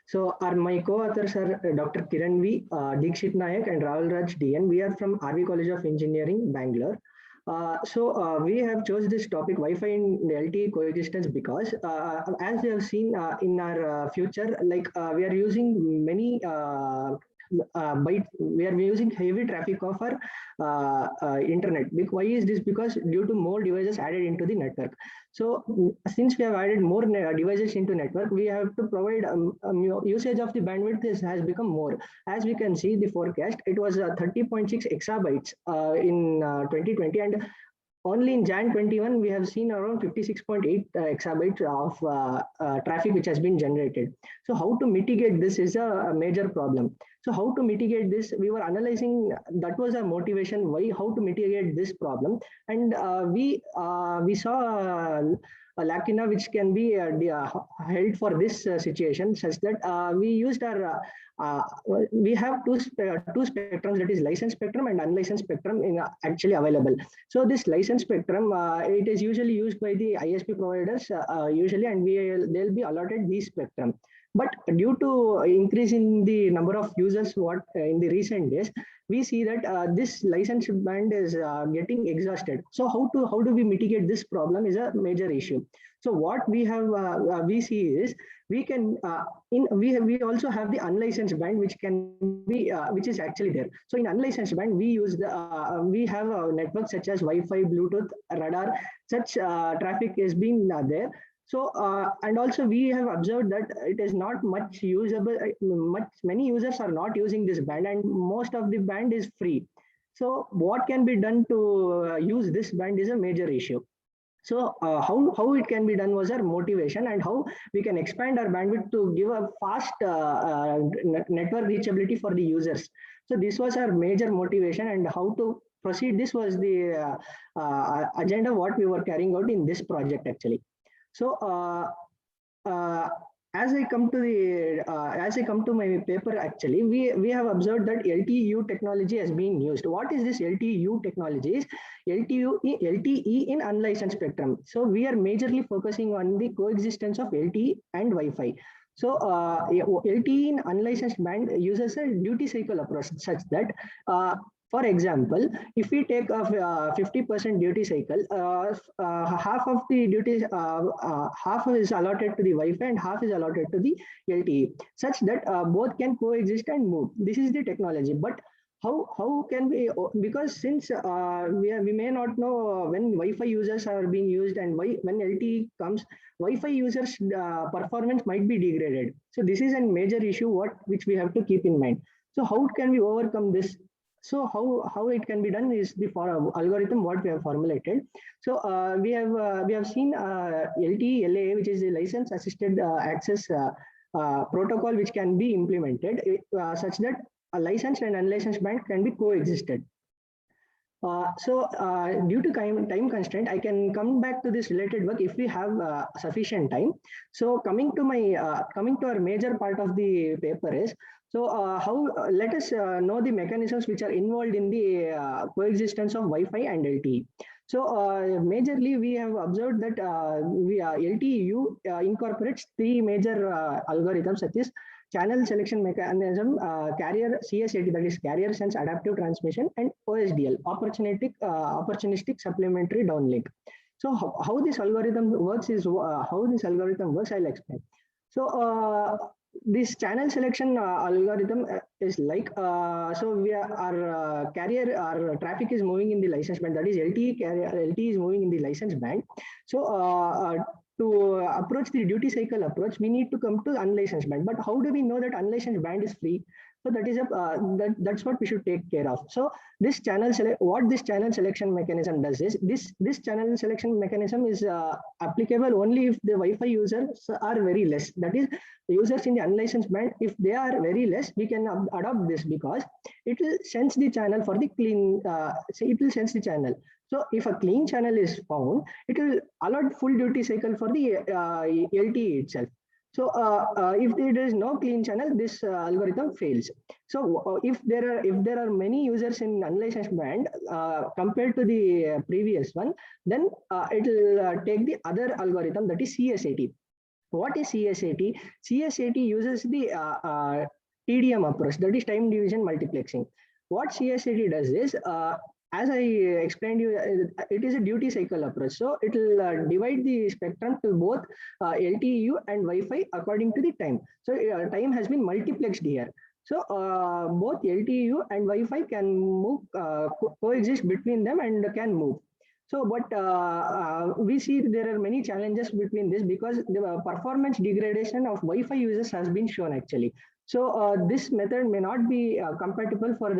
So my co-authors are Dr. Kiran V, Dikshit Nayak, and Rahul Raj DN. We are from RV College of Engineering, Bangalore. We have chose this topic Wi-Fi and LTE coexistence because as we have seen in our future, like we are using many we are using heavy traffic of our internet. Why is this? Because due to more devices added into the network. So since we have added more devices into network, we have to provide usage of the bandwidth has become more. As we can see the forecast, it was 30.6 exabytes in 2020, and only in Jan 21 we have seen around 56.8 exabytes of traffic which has been generated. So how to mitigate this is a major problem. So how to mitigate this? We were analyzing, that was our motivation, why, how to mitigate this problem. And we saw a lacuna which can be held for this situation, such that we used our we have two spectrums, that is licensed spectrum and unlicensed spectrum in actually available. So this licensed spectrum, it is usually used by the ISP providers usually, and they'll be allotted this spectrum. But due to increase in the number of users in the recent days, we see that this license band is getting exhausted. So how do we mitigate this problem is a major issue. So what we have we see is we can we also have the unlicensed band which can be which is actually there. So in unlicensed band we use the we have networks such as Wi-Fi, Bluetooth, radar. Such traffic is being there. So and also we have observed that it is not much usable. Many users are not using this band, and most of the band is free. So what can be done to use this band is a major issue. So how it can be done was our motivation, and how we can expand our bandwidth to give a fast network reachability for the users. So this was our major motivation, and how to proceed. This was the agenda what we were carrying out in this project actually. So as I come to my paper, actually, we have observed that LTE technology has been used. What is this LTE technology? Is LTE in unlicensed spectrum. So we are majorly focusing on the coexistence of LTE and Wi-Fi. So LTE in unlicensed band uses a duty cycle approach, such that for example, if we take a 50% duty cycle, half of the duty, half is allotted to the Wi-Fi and half is allotted to the LTE, such that both can coexist and move. This is the technology. But how can we? Because since we may not know when Wi-Fi users are being used, and when LTE comes, Wi-Fi users performance might be degraded. So this is a major issue which we have to keep in mind. So how can we overcome this? So how it can be done is the algorithm what we have formulated. So we have seen LTE LAA, which is the license assisted access protocol, which can be implemented such that a licensed and unlicensed band can be coexisted. Due to time constraint, I can come back to this related work if we have sufficient time. So coming to our major part of the paper is, let us know the mechanisms which are involved in the coexistence of Wi-Fi and LTE. So majorly we have observed that LTE-U incorporates three major algorithms, such as channel selection mechanism, carrier CSAT, that is carrier sense adaptive transmission, and OSDL, opportunistic supplementary downlink. So how this algorithm works I'll explain. So this channel selection algorithm is like, our traffic is moving in the license band, that is LTE is moving in the license band. So to approach the duty cycle approach, we need to come to unlicensed band. But how do we know that unlicensed band is free? So that is that's what we should take care of. So this what this channel selection mechanism does is, this channel selection mechanism is applicable only if the Wi-Fi users are very less. That is, the users in the unlicensed band, if they are very less, we can adopt this, because it will sense the channel for the clean. It will sense the channel. So if a clean channel is found, it will allot full duty cycle for the LTE itself. So if there is no clean channel, this algorithm fails. So if there are many users in unlicensed band compared to the previous one, then it will take the other algorithm, that is CSAT. What is CSAT? CSAT uses the TDM approach, that is time division multiplexing. What CSAT does is, as I explained you, it is a duty cycle approach. So it will divide the spectrum to both LTE-U and Wi-Fi according to the time. So time has been multiplexed here. So both LTE-U and Wi-Fi can move, coexist between them and can move. So, but we see there are many challenges between this, because the performance degradation of Wi-Fi users has been shown actually. So this method may not be compatible for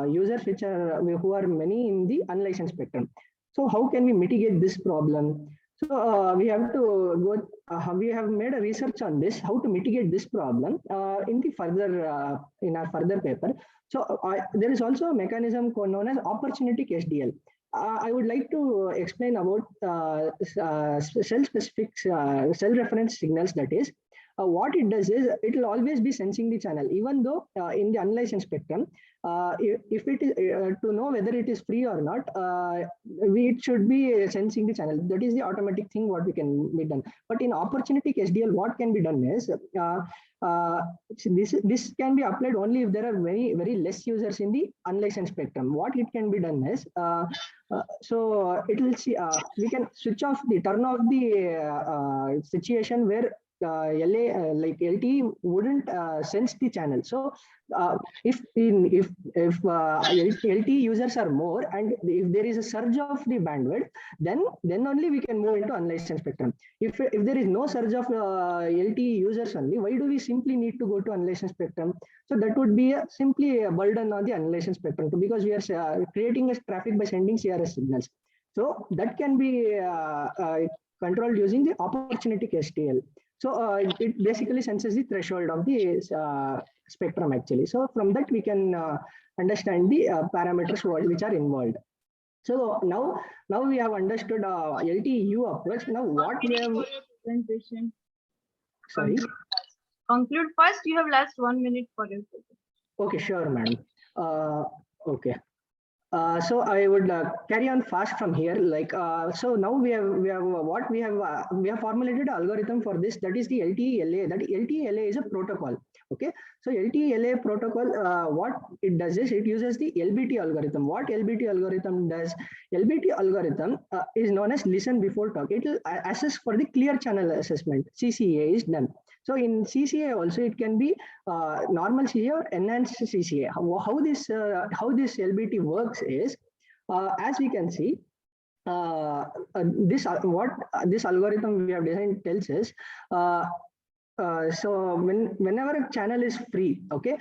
users who are many in the unlicensed spectrum. So how can we mitigate this problem? So we have to go. We have made a research on this, how to mitigate this problem in our further paper. So there is also a mechanism known as opportunistic SDL. I would like to explain about cell-specific cell-reference signals. That is, what it does is, it will always be sensing the channel, even though in the unlicensed spectrum, if it is to know whether it is free or not, it should be sensing the channel. That is the automatic thing what we can be done. But in opportunistic SDL, what can be done is, this can be applied only if there are very less users in the unlicensed spectrum. What it can be done is, so it will see, we can turn off the situation where like LTE wouldn't sense the channel. So if LTE users are more, and if there is a surge of the bandwidth, then only we can move into unlicensed spectrum. If there is no surge of LTE users only, why do we simply need to go to unlicensed spectrum? So that would be simply a burden on the unlicensed spectrum, because we are creating a traffic by sending CRS signals. So that can be controlled using the opportunistic SDL. So it basically senses the threshold of the spectrum actually. So from that we can understand the parameters which are involved. So now we have understood LTE-U approach. Now what we have presentation. Sorry. Conclude first. You have last 1 minute for your presentation. Okay, sure, madam. Okay. So I would carry on fast from here. Like so now we have formulated an algorithm for this. That is the LTE-LA. That LTE-LA is a protocol. Okay. So LTE-LA protocol, what it does is, it uses the LBT algorithm. What LBT algorithm does? LBT algorithm is known as listen before talk. It will assess for the clear channel assessment. CCA is done. So in CCA also it can be normal CCA or enhanced CCA. How this LBT works is, as we can see, what this algorithm we have designed tells us, so whenever a channel is free, okay,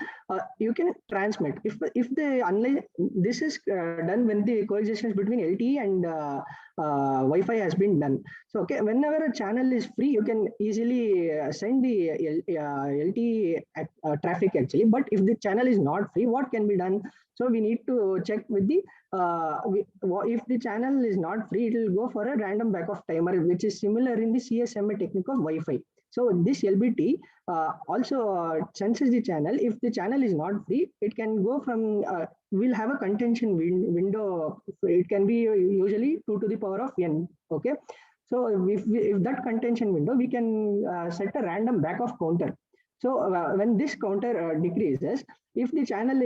you can transmit. If the unless this is done when the coexistence between LTE and Wi-Fi has been done. So okay, whenever a channel is free, you can easily send the LTE traffic actually. But if the channel is not free, what can be done? So we need to check with the if the channel is not free, it will go for a random backoff timer, which is similar in the CSMA technique of Wi-Fi. So this LBT also senses the channel. If the channel is not free, it can go from, we'll have a contention window. It can be usually 2 to the power of n, okay? So if that contention window, we can set a random backoff counter. So when this counter decreases, if the channel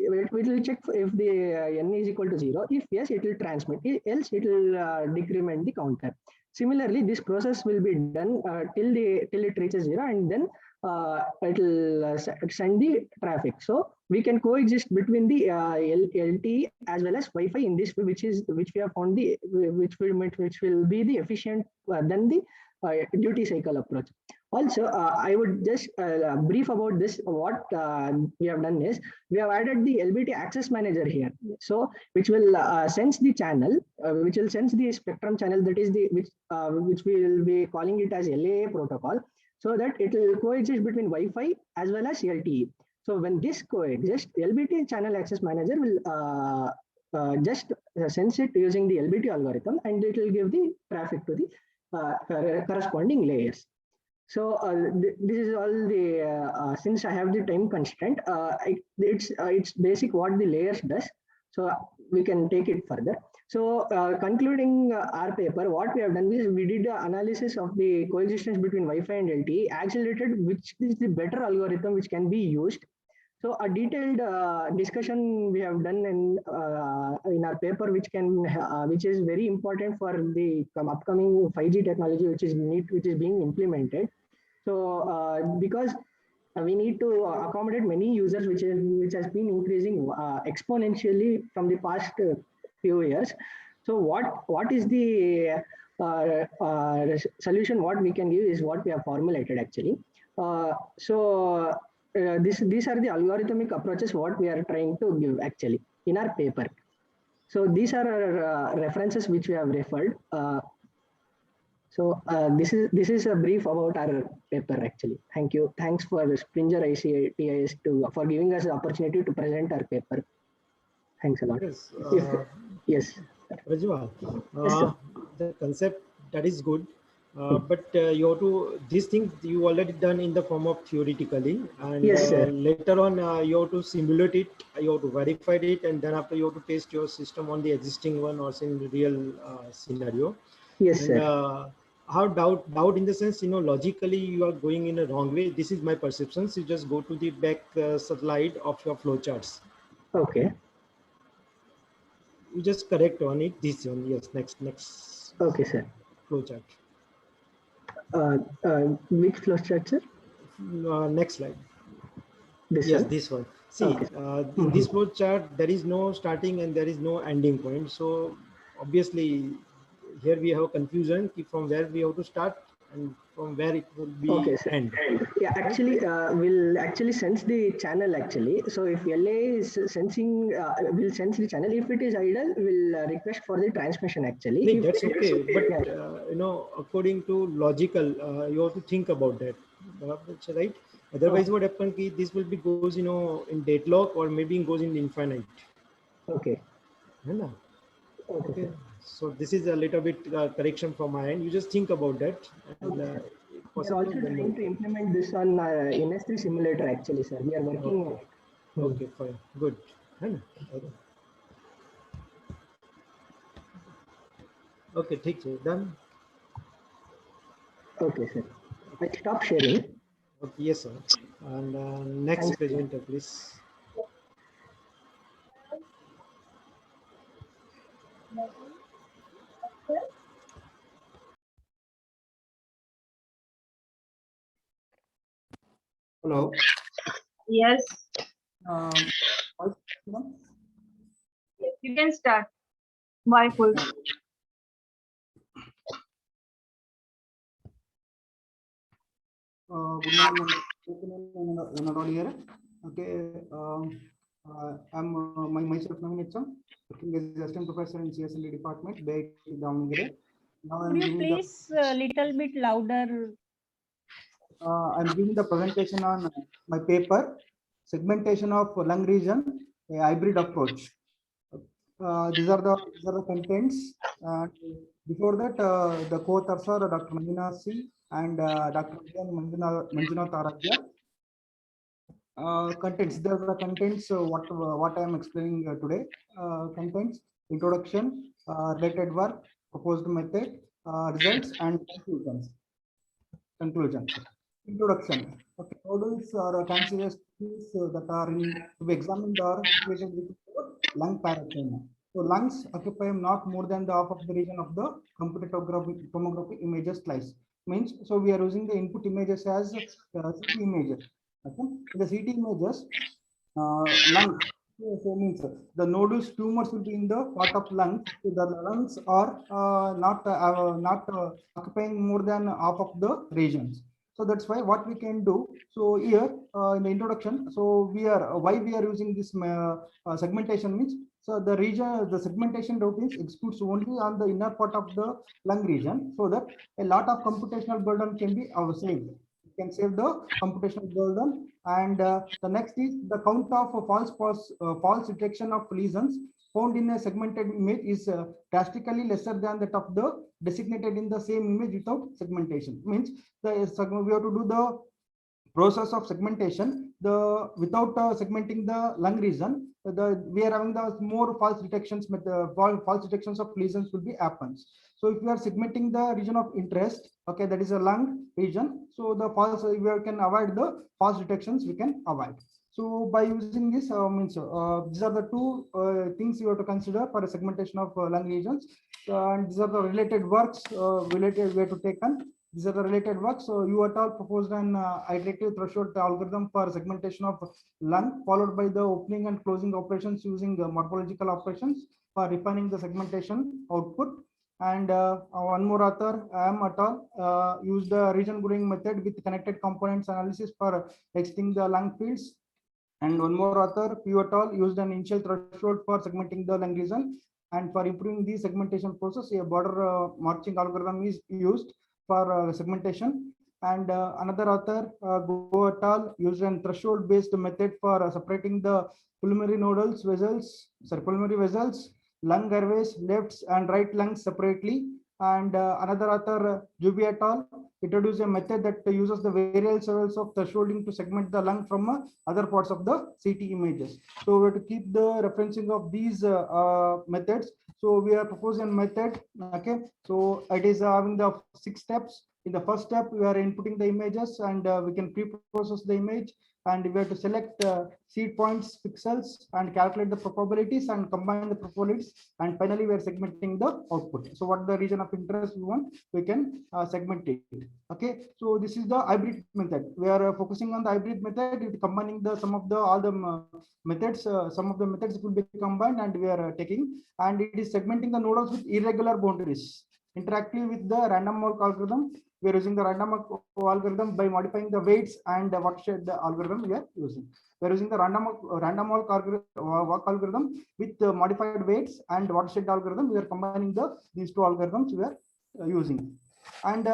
it will check if the n is equal to 0. If yes, it will transmit. Else, it will decrement the counter. Similarly, this process will be done till it reaches 0, and then it will send the traffic. So we can coexist between the LTE as well as Wi-Fi in this way, which we have found which will be the efficient than the duty cycle approach. Also, I would just brief about this. What we have done is we have added the LBT access manager here. So which will sense the channel, which will sense the spectrum channel, that is the which we will be calling it as LAA protocol, so that it will coexist between Wi-Fi as well as LTE. So when this coexists, LBT channel access manager will just sense it using the LBT algorithm, and it will give the traffic to the corresponding layers. So this is all the since I have the time constraint, it's basic what the layers does. So we can take it further. So concluding our paper, what we have done is we did the analysis of the coexistence between Wi-Fi and LTE, accelerated which is the better algorithm which can be used. So a detailed discussion we have done in our paper, which is very important for the upcoming 5G technology, which is being implemented. So because we need to accommodate many users, which has been increasing exponentially from the past few years. So what is the solution? What we can give is what we have formulated actually. These are the algorithmic approaches what we are trying to give actually in our paper. So these are our references which we have referred. This is a brief about our paper actually. Thank you. Thanks for Springer ICTIS for giving us the opportunity to present our paper. Thanks a lot. Yes. Yes. Rajwal, Yes, the concept that is good. But you have to, these things you already done in the form of theoretically, and yes, later on you have to simulate it, you have to verify it, and then after you have to test your system on the existing one or in the real scenario. yes, and sir. how doubt in the sense, logically you are going in a wrong way. This is my perception. So you just go to the back slide of your flowcharts. Okay. You just correct on it. This one, yes. Next. Okay, sir. Flowchart. Which flowchart, sir? Next slide. This yes, one? this one. See, Okay. In this flowchart, there is no starting and there is no ending point. So obviously, here we have confusion from where we have to start and from where it will be okay, sir. end. Yeah, actually, we'll actually sense the channel actually. So if LA is sensing, will sense the channel. If it is idle, we'll request for the transmission actually. No, that's okay. But according to logical, you have to think about that, right? Otherwise, what happens is this will be goes in deadlock or maybe goes in infinite. Okay. Okay. So this is a little bit correction from my end. You just think about that. And, we're also trying to implement this on NS3 simulator actually, sir. We are working on it. Okay, fine. Good. Okay, take it. Done. Okay, sir. I stop sharing. Okay, yes, sir. And next presenter, please. Hello. Yes. Yes, You can start. My full. Good morning, one and all here. Okay, I'm myself Navin H.M., working as assistant professor in CSLD department, BIT Davangere. Now Could you please a little bit louder? I'm giving the presentation on my paper, segmentation of lung region, a hybrid approach. These are the contents. Before that, the co-authors are Dr. Manjuna C. and Dr. Manjunath Aradhya. Contents. These are the contents. What I am explaining today. Contents: introduction, related work, proposed method, results, and conclusions. Introduction. Okay, models are considered that are to be examined or situated with lung paradigm. So lungs occupy not more than the half of the region of the computed tomography images slice. Means, so we are using the input images as CT images. Okay, the CT images, lung. So means the nodus tumors will be in the part of lungs. So the lungs are not occupying more than half of the regions. So that's why what we can do. So here in the introduction, so why we are using this segmentation means, so the region, the segmentation routines executes only on the inner part of the lung region, so that a lot of computational burden can be saved. You can save the computational burden. And the next is the count of false detection of lesions found in a segmented image is drastically lesser than that of the designated in the same image without segmentation. Means we have to do the process of segmentation. The without segmenting the lung region, we are having the more false detections. False detections of lesions will be happens. So if we are segmenting the region of interest, okay, that is a lung region. So the false, we can avoid the false detections. We can avoid. So by using this means these are the two things you have to consider for a segmentation of lung regions. And these are the related works related we have to take on. These are the related works. So you at all proposed an iterative threshold algorithm for segmentation of lung, followed by the opening and closing operations using morphological operations for refining the segmentation output. And one more author, Am et al., used the region grouping method with connected components analysis for exiting the lung fields. And one more author, Q et al., used an initial threshold for segmenting the lung region. And for improving the segmentation process, a border marching algorithm is used for segmentation. And another author, Go et al., used a threshold-based method for separating the pulmonary vessels, lung airways, left and right lungs separately. And another author, Juby et al., introduced a method that uses the various levels of thresholding to segment the lung from other parts of the CT images. So we have to keep the referencing of these methods. So we are proposing a method. Okay, so it is having the 6 steps. In the first step, we are inputting the images, and we can pre-process the image, and we have to select seed points, pixels, and calculate the probabilities and combine the probabilities, and finally we are segmenting the output. So what the region of interest we want, we can segment it. Okay, so this is the hybrid method. We are focusing on the hybrid method, it combining the some of the all the methods. Some of the methods will be combined, and we are taking, and it is segmenting the nodes with irregular boundaries. Interactive with the random walk algorithm, we are using the random algorithm by modifying the weights and the watershed algorithm we are using. We are using the random walk algorithm with modified weights and watershed algorithm. We are combining these two algorithms we are using. And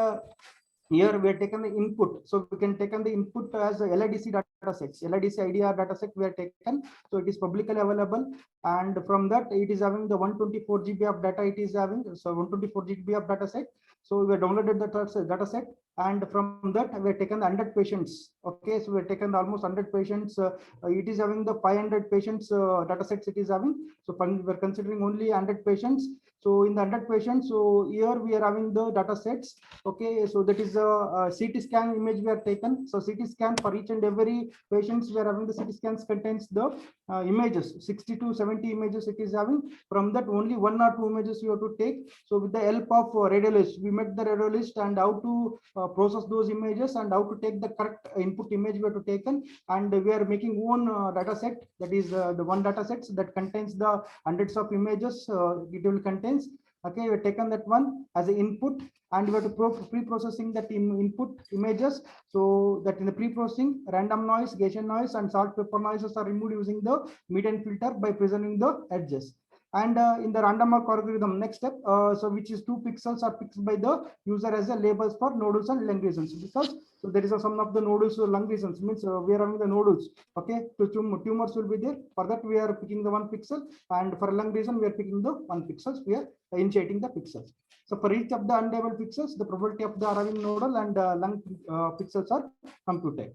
here we are taken the input. So we can take the input as a LIDC data sets. LIDC IDR data set we are taken. So it is publicly available. And from that, it is having the 124 GB of data it is having. So 124 GB of data set. So we have downloaded the data set. And from that, we have taken the 100 patients. Okay, so we have taken almost 100 patients. It is having the 500 patients data sets it is having. So we are considering only 100 patients. So in the 100 patients, so here we are having the data sets. Okay, so that is a CT scan image we are taken. So CT scan for each and every patients we are having the CT scans contains the images, 60 to 70 images it is having. From that only 1 or 2 images you have to take. So with the help of radiologist, we met the radiologist and how to process those images and how to take the correct input image we have to taken. And we are making one data set, that is the one data sets that contains the hundreds of images it will contains. Okay, we have taken that one as an input, and we have to pre-processing that input images. So that in the pre-processing, random noise, Gaussian noise, and salt pepper noises are removed using the median filter by preserving the edges. And in the random walk algorithm, next step, so which is 2 pixels are picked by the user as a labels for nodules and lung regions, because so there is a sum of the nodules or lung regions, means we are having the nodules. Okay, so tumors will be there. For that we are picking the 1 pixel, and for lung region we are picking the 1 pixels. We are initiating the pixels. So for each of the unlabeled pixels, the probability of the arriving nodal and lung pixels are computed.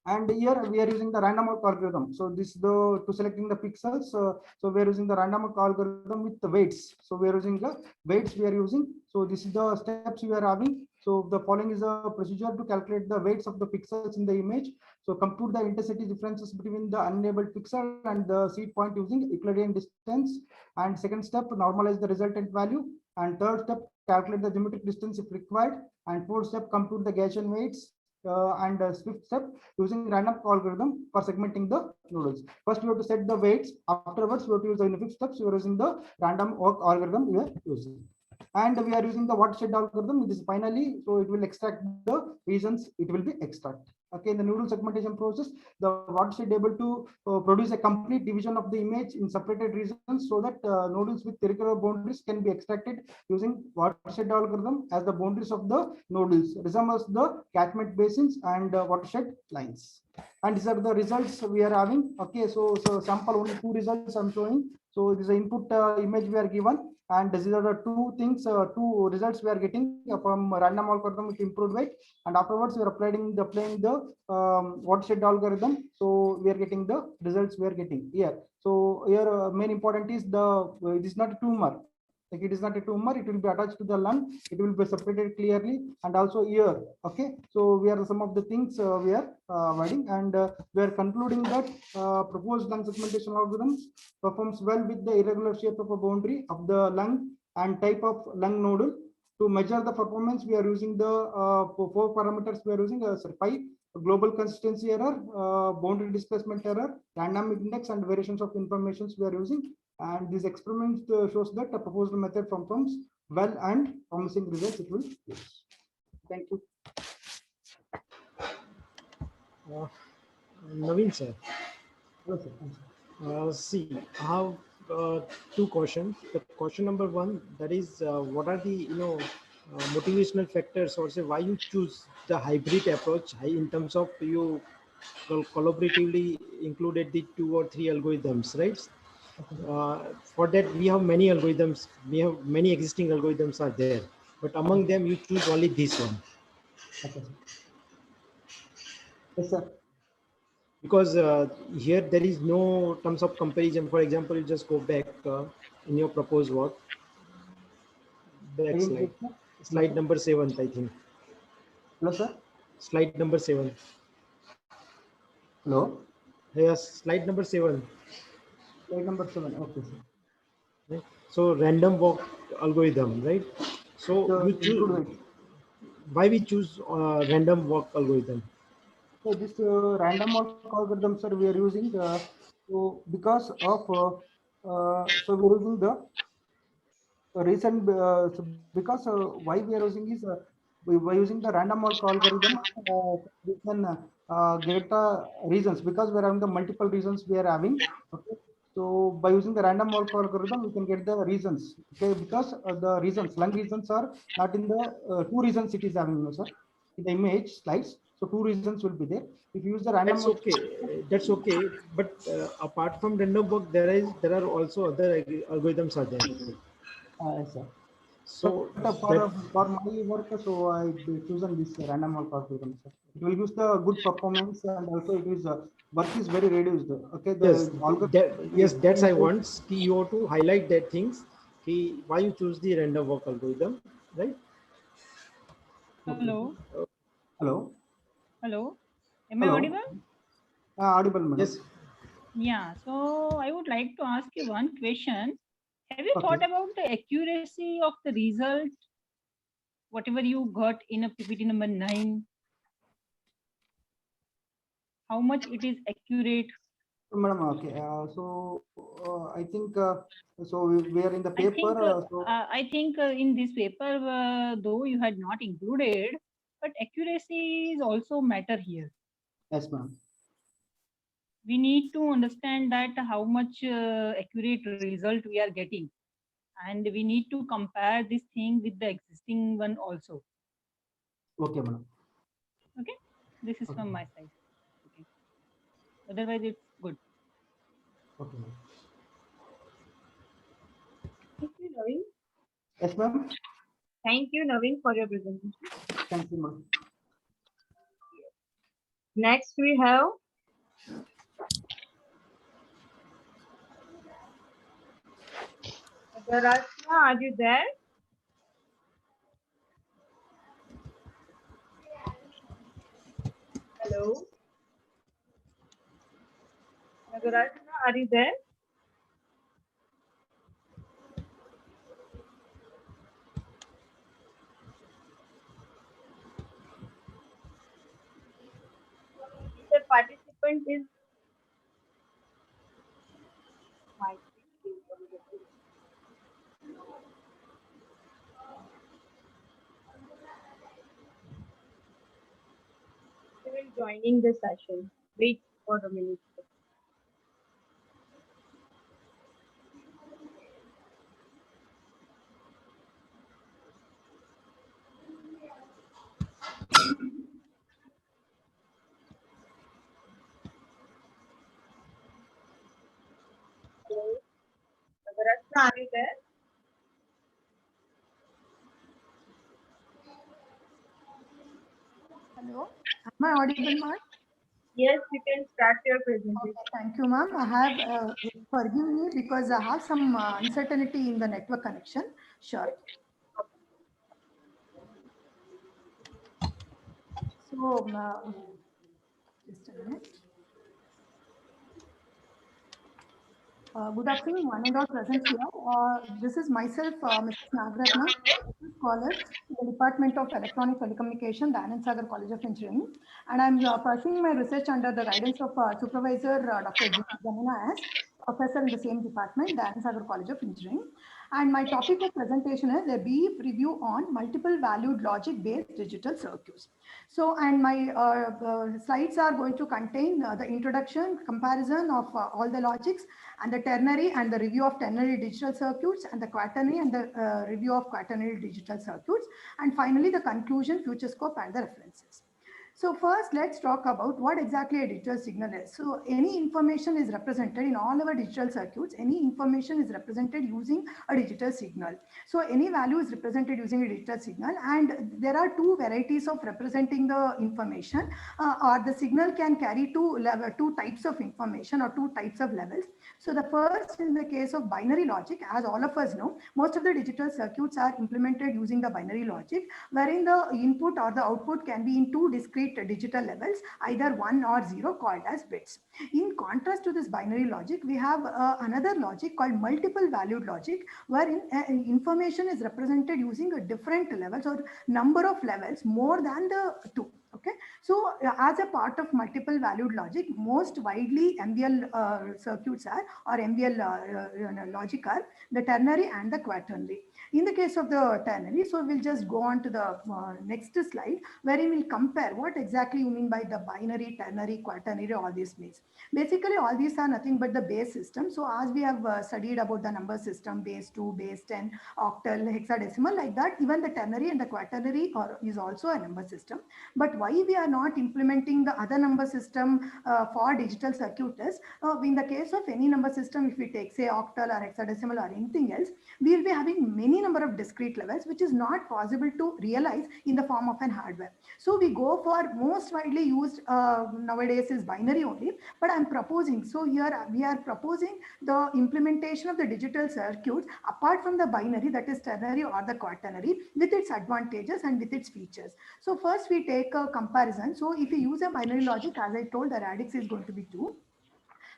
And here we are using the random walk algorithm. So this is the to selecting the pixels. So we are using the random walk algorithm with the weights. So we are using the weights we are using. So this is the steps we are having. So the following is a procedure to calculate the weights of the pixels in the image. So compute the intensity differences between the unlabeled pixel and the seed point using Euclidean distance. And second step, normalize the resultant value. And third step, calculate the geometric distance if required. And fourth step, compute the Gaussian weights. And fifth step, using random algorithm for segmenting the nodules. First, we have to set the weights. Afterwards, we have to use the fifth steps. We are using the random walk algorithm we are using. And we are using the watershed algorithm. It is finally, so it will extract the regions. It will be extract. Okay, in the nodal segmentation process, the watershed able to produce a complete division of the image in separated regions, so that nodules with irregular boundaries can be extracted using watershed algorithm, as the boundaries of the nodules resembles the catchment basins and watershed lines. And these are the results we are having. Okay, so sample only 2 results I'm showing. So this is the input image we are given, and these are the 2 things, 2 results we are getting from random algorithm with improved weight. And afterwards we are applying the watershed algorithm. So we are getting the results we are getting here. So here main important is it is not a tumor. Like it is not a tumor, it will be attached to the lung, it will be separated clearly, and also ear. Okay, so we are some of the things we are avoiding, and we are concluding that proposed lung segmentation algorithm performs well with the irregular shape of a boundary of the lung and type of lung nodule. To measure the performance, we are using the 4 parameters we are using: pi, global consistency error, boundary displacement error, dynamic index, and variations of informations we are using. And this experiment shows that the proposed method performs well and promising results it will use. Thank you. Naveen sir, Hello, sir. see, I have 2 questions. The question number 1, that is, what are the motivational factors, or say why you choose the hybrid approach in terms of you collaboratively included the 2 or 3 algorithms, right? For that we have many algorithms, we have many existing algorithms are there, but among them you choose only this one. Okay, sir. Yes, sir. Because here there is no terms of comparison. For example, you just go back in your proposed work, back slide number 7, I think. Hello, sir. Slide number 7. Hello. Yes, slide number 7. Slide number 7. Okay, sir. Right. So random walk algorithm, right? So you choose. Why we choose random walk algorithm? So this random walk algorithm, sir, we are using so because of so we are using the recent so because why we are using is by using the random walk algorithm we can get reasons, because we are having the multiple reasons we are having. Okay, so by using the random walk algorithm we can get the reasons. Okay, because the reasons, lung reasons are not in the 2 reasons it is having, no, sir, in the image slides. So 2 reasons will be there. If you use the random, that's okay. That's okay. But apart from random walk, there are also other algorithms are there. yes, sir. So for my work, so I chosen this random walk algorithm, sir. It will use the good performance, and also it is work is very reduced. Okay, yes, that's I want you to highlight that things. Why you choose the random walk algorithm, right? Hello. Hello. Hello. Am I audible? Audible, madam. Yes. Yeah. So I would like to ask you one question. Have you thought about the accuracy of the result, whatever you got in a PPT number 9? How much it is accurate? Madam, okay. I think so we are in the I think, paper. So I think in this paper, though you had not included, but accuracy is also matter here. yes, ma'am. We need to understand that how much accurate result we are getting, and we need to compare this thing with the existing one also. Okay, madam. Okay, this is Okay. from my side. Okay, otherwise it's good. Okay, ma'am. Thank you, Naveen. Yes, ma'am. Thank you, Naveen, for your presentation. Thank you, ma'am. Next, we have Nagarashna. Are you there? Hello, Nagarashna. Are you there? The participant is my. They will joining the session. Wait for a minute. Hello, Nagarashna. Are you there? Hello, am I audible, ma'am? Yes, you can start your presentation. Okay, thank you, ma'am. I have, forgive me because I have some uncertainty in the network connection. Sure. So, just a minute. Good afternoon, one and all present here. This is myself, Mrs. Nagratna, scholar in the Department of Electronic Telecommunication, the Anand Sagar College of Engineering. And I'm pursuing my research under the guidance of Supervisor Dr. Jamina S., professor in the same department, the Anand Sagar College of Engineering. And my topic of presentation is a brief review on multiple valued logic-based digital circuits. So, and my slides are going to contain the introduction, comparison of all the logics, and the ternary and the review of ternary digital circuits, and the quaternary and the review of quaternary digital circuits, and finally the conclusion, future scope, and the references. So first, let's talk about what exactly a digital signal is. So any information is represented in all our digital circuits. Any information is represented using a digital signal. So any value is represented using a digital signal, and there are two varieties of representing the information, or the signal can carry two types of information or two types of levels. So the first, in the case of binary logic, as all of us know, most of the digital circuits are implemented using the binary logic, wherein the input or the output can be in two discrete digital levels, either 1 or 0, called as bits. In contrast to this binary logic, we have another logic called multiple valued logic, wherein information is represented using a different levels or number of levels more than the two. Okay, so as a part of multiple valued logic, most widely MVL circuits are, or MVL logic are, the ternary and the quaternary. In the case of the ternary, so we'll just go on to the next slide, wherein we'll compare what exactly you mean by the binary, ternary, quaternary, all these means. Basically, all these are nothing but the base system. So as we have studied about the number system, base 2, base 10, octal, hexadecimal, like that, even the ternary and the quaternary is also a number system. But why we are not implementing the other number system for digital circuit is, in the case of any number system, if we take say octal or hexadecimal or anything else, we will be having many number of discrete levels, which is not possible to realize in the form of an hardware. So we go for most widely used nowadays is binary only, but I'm proposing, so here we are proposing the implementation of the digital circuits apart from the binary, that is ternary or the quaternary, with its advantages and with its features. So first we take a comparison. So if you use a binary logic, as I told, the radix is going to be 2.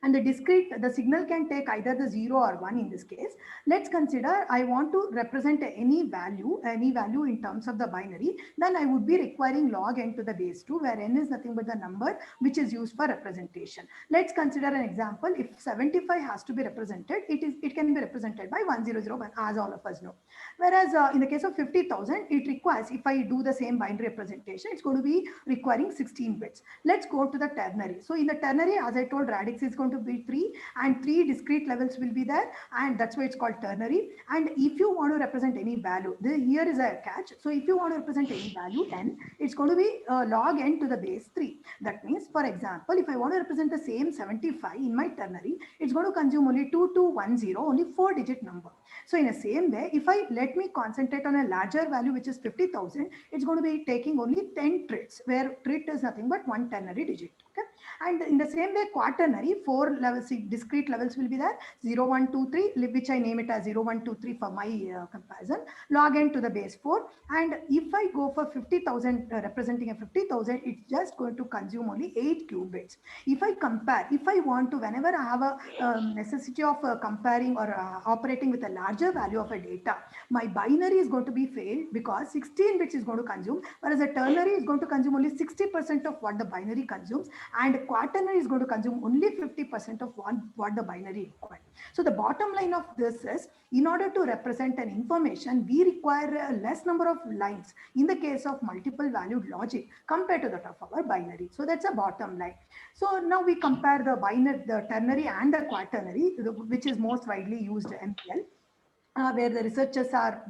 And the discrete, the signal can take either the 0 or 1 in this case. Let's consider I want to represent any value in terms of the binary, then I would be requiring log n to the base 2, where n is nothing but the number which is used for representation. Let's consider an example. If 75 has to be represented, it can be represented by 1001, as all of us know. Whereas in the case of 50,000, it requires, if I do the same binary representation, it's going to be requiring 16 bits. Let's go to the ternary. So in the ternary, as I told, radix is going to be 3 and 3 discrete levels will be there, and that's why it's called ternary. And if you want to represent any value, here is a catch. So if you want to represent any value n, it's going to be log n to the base 3. That means, for example, if I want to represent the same 75 in my ternary, it's going to consume only 2210, only 4-digit number. So in the same way, if I let me concentrate on a larger value, which is 50,000, it's going to be taking only 10 trits, where trit is nothing but one ternary digit. Okay. And in the same way, quaternary, 4 levels, discrete levels will be there, 0, 1, 2, 3, which I name it as 0, 1, 2, 3 for my comparison, log n to the base 4. And if I go for 50,000, representing a 50,000, it's just going to consume only 8 qubits. If I compare, if I want to, whenever I have a necessity of comparing or operating with a larger value of a data, my binary is going to be failed because 16 bits is going to consume, whereas a ternary is going to consume only 60% of what the binary consumes, and quaternary is going to consume only 50% of what the binary requires. So the bottom line of this is, in order to represent an information, we require a less number of lines in the case of multiple valued logic compared to that of our binary. So that's a bottom line. So now we compare the binary, the ternary and the quaternary, which is most widely used MPL. Where the researchers are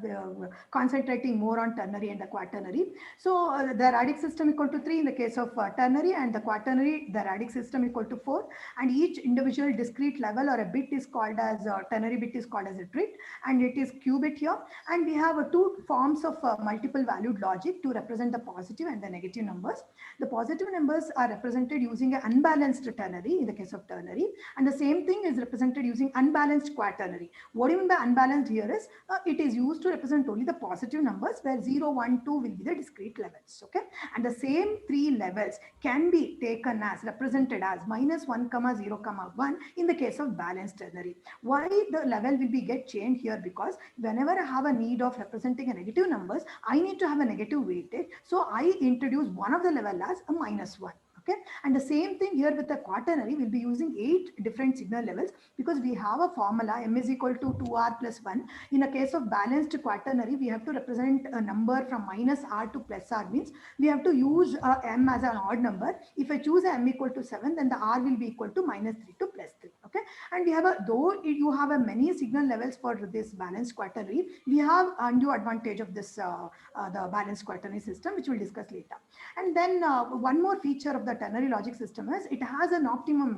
concentrating more on ternary and the quaternary. So the radix system equal to 3 in the case of ternary, and the quaternary, the radix system equal to 4. And each individual discrete level or a bit is called as, ternary bit is called as a trit, and it is qubit here. And we have two forms of multiple valued logic to represent the positive and the negative numbers. The positive numbers are represented using an unbalanced ternary in the case of ternary, and the same thing is represented using unbalanced quaternary. What do you mean by unbalanced here is, it is used to represent only the positive numbers, where 0, 1, 2 will be the discrete levels. Okay, and the same 3 levels can be taken as, represented as -1, 0, 1 in the case of balanced ternary. Why the level will be get changed here? Because whenever I have a need of representing a negative numbers, I need to have a negative weightage. So I introduce one of the level as a -1. Okay, and the same thing here with the quaternary, we'll be using 8 different signal levels, because we have a formula m is equal to 2r plus 1. In a case of balanced quaternary, we have to represent a number from -r to +r, means we have to use m as an odd number. If I choose m equal to 7, then the r will be equal to -3 to +3. Okay, and we have a, though you have a many signal levels for this balanced quaternary, we have undue advantage of this the balanced quaternary system, which we'll discuss later. And then one more feature of the ternary logic system is it has an optimum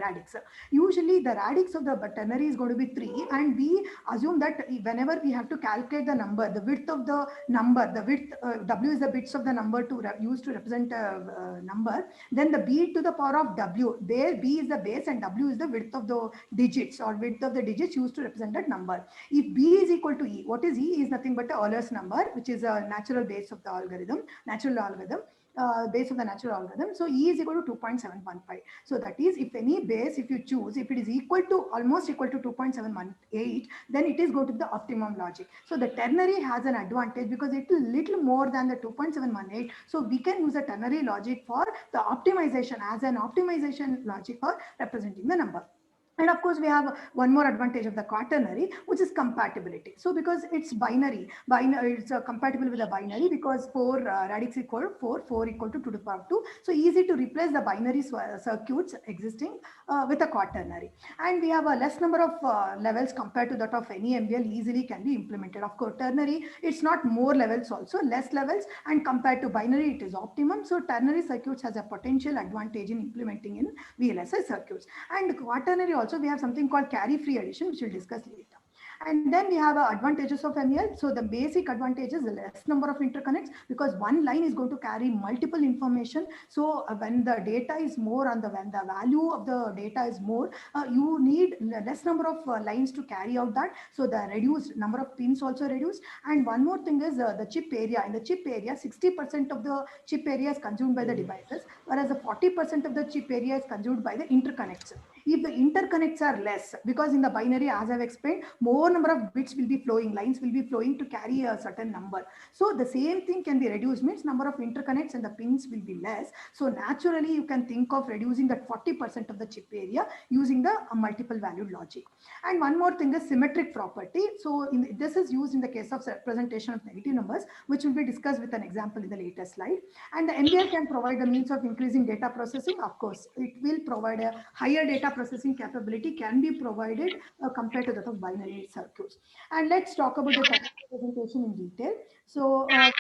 radix. Usually the radix of the ternary is going to be 3, and we assume that whenever we have to calculate the number, the width of the number, the width, w is the bits of the number to use to represent a number, then the b to the power of w, there b is the base and w is the width of the digits, or width of the digits used to represent that number. If b is equal to e, what is e? Is nothing but a Euler's number, which is a natural base of the algorithm, base of the natural algorithm. So E is equal to 2.715. So that is, if any base, if you choose, if it is equal to, almost equal to 2.718, then it is going to be the optimum logic. So the ternary has an advantage because it is little more than the 2.718. So we can use a ternary logic for the optimization, as an optimization logic for representing the number. And of course, we have one more advantage of the quaternary, which is compatibility. So because it's binary, it's compatible with the binary, because 4 radix equal 4 equal to 2 to the power 2. So easy to replace the binary circuits existing with a quaternary. And we have a less number of levels compared to that of any MBL, easily can be implemented. Of course, ternary, it's not more levels, also less levels, and compared to binary, it is optimum. So ternary circuits has a potential advantage in implementing in VLSI circuits. And quaternary also, we have something called carry-free addition, which we'll discuss later. And then we have advantages of MEL. So the basic advantage is the less number of interconnects, because one line is going to carry multiple information. So when the data is more and when the value of the data is more, you need less number of lines to carry out that. So the reduced number of pins also reduced. And one more thing is the chip area. In the chip area, 60% of the chip area is consumed by the devices, whereas the 40% of the chip area is consumed by the interconnects. If the interconnects are less, because in the binary, as I've explained, more number of bits will be flowing, lines will be flowing to carry a certain number. So the same thing can be reduced, means number of interconnects and the pins will be less. So naturally, you can think of reducing that 40% of the chip area using the multiple valued logic. And one more thing is symmetric property. So this is used in the case of representation of negative numbers, which will be discussed with an example in the later slide. And the MBL can provide the means of increasing data processing. Of course, it will provide a higher data processing capability can be provided compared to that of binary circuits. And let's talk about the presentation in detail. So you have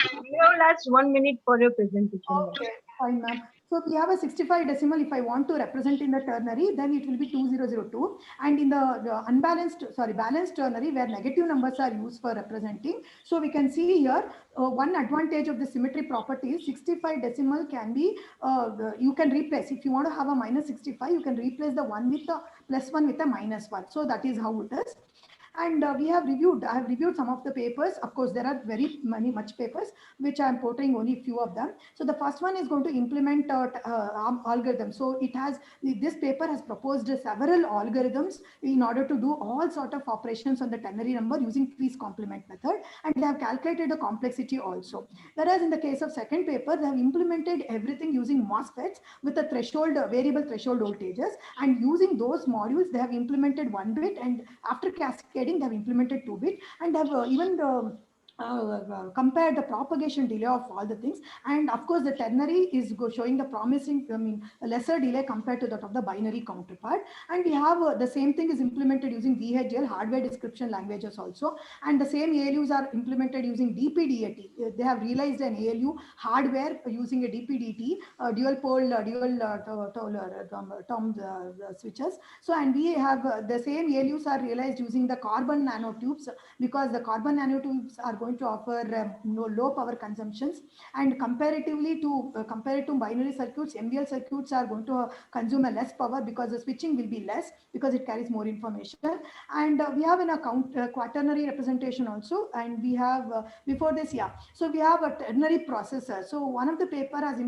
last 1 minute for your presentation. Okay, fine, ma'am. So we have a 65 decimal. If I want to represent in the ternary, then it will be 2002. And in the balanced ternary, where negative numbers are used for representing. So we can see here, one advantage of the symmetry property is 65 decimal can be, you can replace. If you want to have a minus 65, you can replace the 1 with the plus 1 with a minus 1. So that is how it is. And I have reviewed some of the papers. Of course, there are much papers, which I am portraying only few of them. So the first one is going to implement algorithms. So this paper has proposed several algorithms in order to do all sort of operations on the ternary number using increased complement method. And they have calculated the complexity also. Whereas in the case of second paper, they have implemented everything using MOSFETs with a variable threshold voltages. And using those modules, they have implemented 1 bit, and after cascading, they have implemented 2 bit, and have even compare the propagation delay of all the things. And of course, the ternary is showing the promising, lesser delay compared to that of the binary counterpart. And we have the same thing is implemented using VHDL, hardware description languages also. And the same ALUs are implemented using DPDAT. They have realized an ALU hardware using a DPDT, dual pole, tom switches. So, and we have the same ALUs are realized using the carbon nanotubes, because the carbon nanotubes are going to offer low power consumptions, and comparatively to binary circuits, MBL circuits are going to consume a less power because the switching will be less, because it carries more information. And we have in a quaternary representation also, and we have before this, so we have a ternary processor. So one of the paper has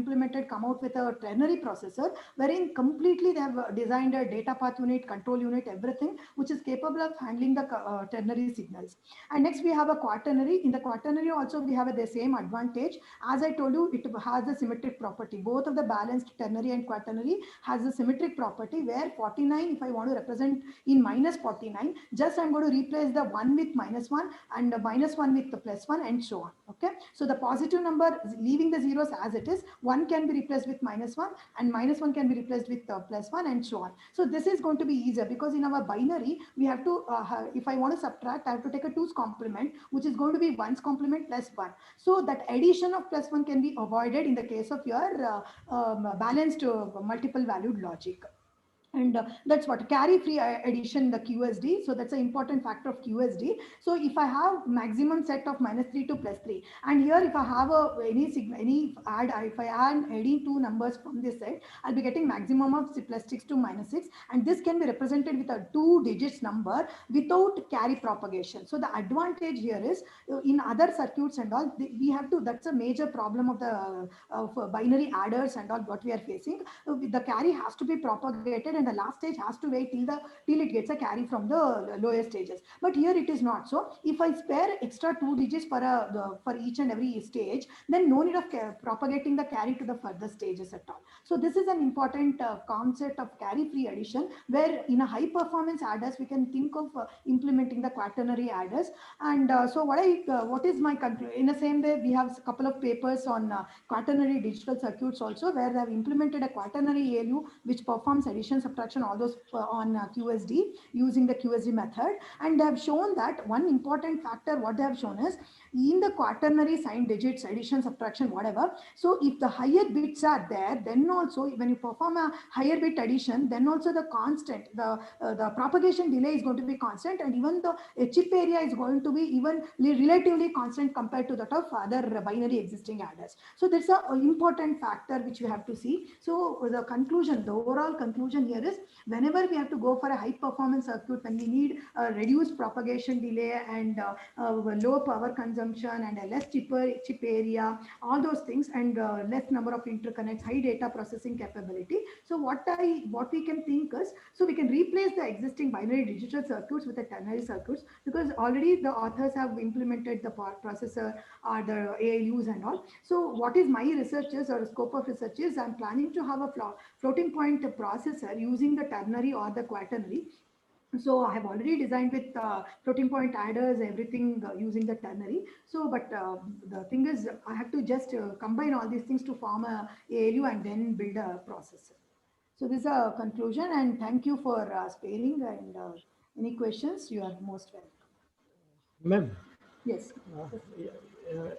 come out with a ternary processor, wherein completely they have designed a data path unit, control unit, everything, which is capable of handling the ternary signals. And next we have a quaternary. In the quaternary also we have the same advantage. As I told you, it has a symmetric property. Both of the balanced ternary and quaternary has a symmetric property, where 49, if I want to represent in minus 49, just I'm going to replace the 1 with minus 1 and the minus 1 with the plus 1 and so on. Okay. So the positive number, leaving the zeros as it is, 1 can be replaced with minus 1 and minus 1 can be replaced with plus 1 and so on. So this is going to be easier, because in our binary, we have to, if I want to subtract, I have to take a 2's complement, which is going to be 1's complement plus 1. So that addition of plus 1 can be avoided in the case of your balanced multiple valued logic. And that's what carry-free addition, the QSD. So that's an important factor of QSD. So if I have maximum set of -3 to +3, and here if I have if I add adding two numbers from this set, I'll be getting maximum of +6 to -6, and this can be represented with a 2 digits number without carry propagation. So the advantage here is in other circuits and all, we have to. That's a major problem of the binary adders and all what we are facing. The carry has to be propagated, and the last stage has to wait till it gets a carry from the lower stages. But here it is not so. If I spare extra 2 digits for each and every stage, then no need of propagating the carry to the further stages at all. So this is an important concept of carry-free addition, where in a high-performance adders we can think of implementing the quaternary adders. And so what is my conclusion? In the same way, we have a couple of papers on quaternary digital circuits also, where they have implemented a quaternary ALU which performs addition, subtraction, all those on QSD using the QSD method. And they have shown that one important factor, what they have shown is in the quaternary sign digits, addition, subtraction, whatever. So if the higher bits are there, then also when you perform a higher bit addition, then also the constant, the propagation delay is going to be constant, and even the chip area is going to be even relatively constant compared to that of other binary existing adders. So that's an important factor which we have to see. So the conclusion, the overall conclusion here is, whenever we have to go for a high performance circuit, when we need a reduced propagation delay and low power consumption and a less chip area, all those things, and less number of interconnects, high data processing capability. So what we can think is, so we can replace the existing binary digital circuits with the ternary circuits, because already the authors have implemented the processor or the ALUs and all. So what is my researches or scope of research is, I'm planning to have a floating point processor using the ternary or the quaternary. So I have already designed with floating point adders, everything using the ternary. So, but the thing is, I have to just combine all these things to form a ALU and then build a processor. So this is a conclusion, and thank you for sparing, and any questions, you are most welcome. Ma'am, Yes.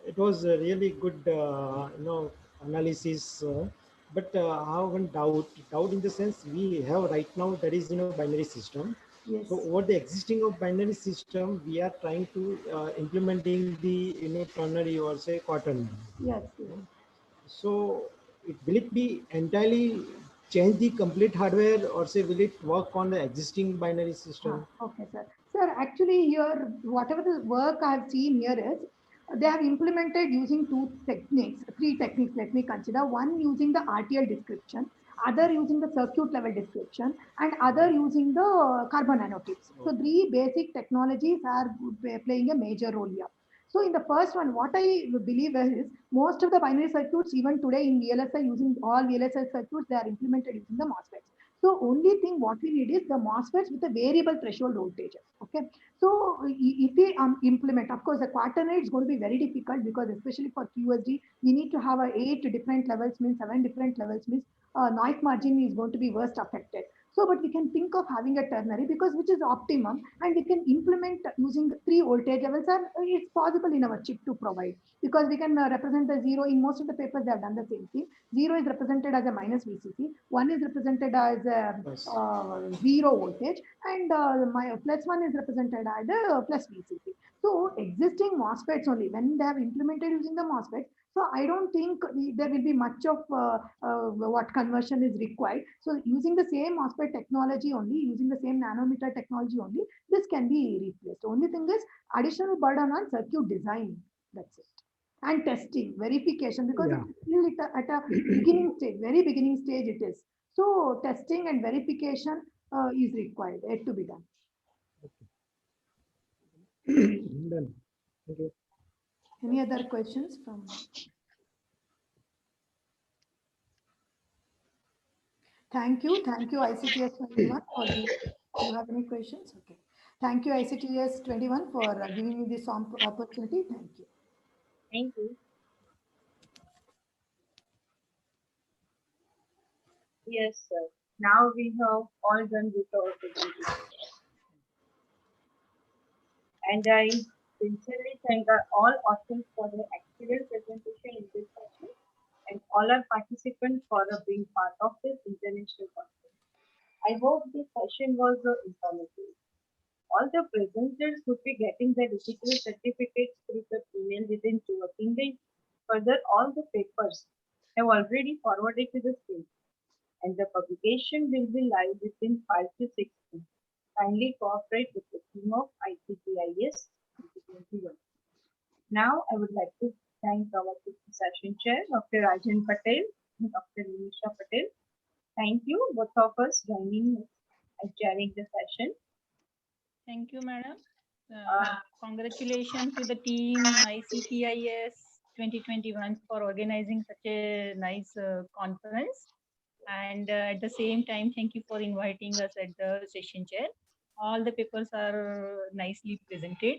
it was a really good, analysis. But I have one doubt in the sense we have right now, that is, binary system. Yes. So over the existing of binary system, we are trying to implementing the, ternary or say quaternary. Yes. Yes. So will it be entirely change the complete hardware, or say will it work on the existing binary system? Okay, sir. Sir, actually here, whatever the work I have seen here is, they have implemented using three techniques, let me consider. One using the RTL description, other using the circuit level description, and other using the carbon nanotubes. So three basic technologies are playing a major role here. So in the first one, what I believe is, most of the binary circuits, even today in VLSI, using all VLSI circuits, they are implemented using the MOSFETs. So only thing what we need is the MOSFETs with a variable threshold voltages. Okay. So if we implement, of course, the quaternary is going to be very difficult, because especially for QSD, we need to have 8 different levels, means 7 different levels, means noise margin is going to be worst affected. So, but we can think of having a ternary, because which is optimum, and we can implement using 3 voltage levels, and it's possible in our chip to provide, because we can represent the 0 in most of the papers. They have done the same thing. 0 is represented as a minus VCC, 1 is represented as a 0 voltage, and my plus 1 is represented as a plus VCC. So existing MOSFETs only, when they have implemented using the MOSFETs, so I don't think there will be much of what conversion is required. So using the same MOSFET technology only, using the same nanometer technology only, this can be replaced. Only thing is additional burden on circuit design. That's it. And testing, verification, because it's still at a beginning stage, very beginning stage it is. So testing and verification is required, yet to be done. Done. Thank you. Any other questions from? Thank you ICTS 21 for the, do you have any questions? Okay. Thank you ICTS 21 for giving me this opportunity. Thank you. Thank you. Yes, sir. Now we have all done with our presentation. And I sincerely thank all authors for their excellent presentation in this session, and all our participants for being part of this international conference. I hope this session was informative. All the presenters would be getting their digital certificates through the email within 2 working days. Further, all the papers have already forwarded to the state, and the publication will be live within 5 to 6 months. Kindly cooperate with the team of ICTIS 2021. Now, I would like to thank our session chair, Dr. Rajan Patel and Dr. Nisha Patel. Thank you, both of us, joining us and chairing the session. Thank you, madam. Congratulations to the team ICTIS 2021 for organizing such a nice conference. And at the same time, thank you for inviting us at the session chair. All the papers are nicely presented.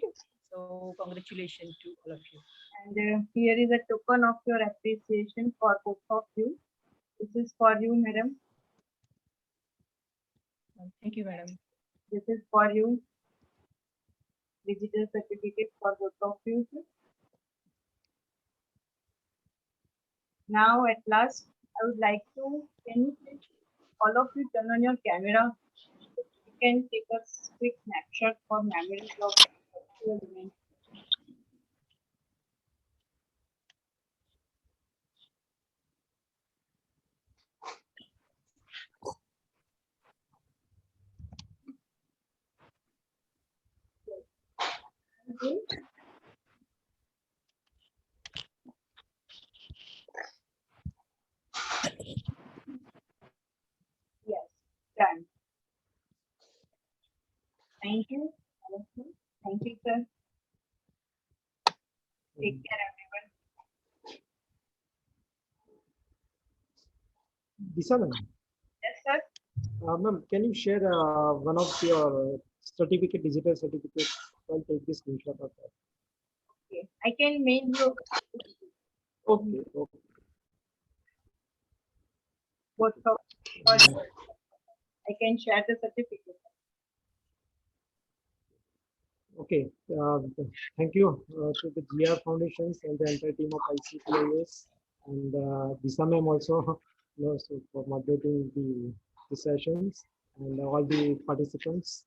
So congratulations to all of you. And here is a token of your appreciation for both of you. This is for you, madam. Thank you, madam. This is for you. Digital certificate for both of you. Now, at last, I would like to, can you please, all of you turn on your camera? You can take a quick snapshot for memories of your event. Okay. Yes, done. Thank you. All of you. Thank you, sir. Take care, everyone. Disha ma'am, Yes, sir. ma'am, can you share one of your certificate, digital certificate? I'll take this screenshot of that. Okay. I can mail you Okay, okay. both of I can share the certificate. Okay, thank you to the GR Foundations and the entire team of ICTIS and Disha ma'am also, so for moderating the sessions and all the participants.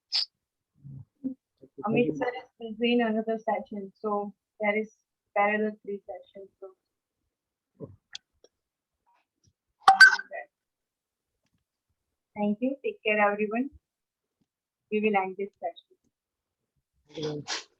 Amit sir is busy in another session, so there is parallel 3 sessions. So. Thank you. Take care, everyone. We will end this session. Thank you.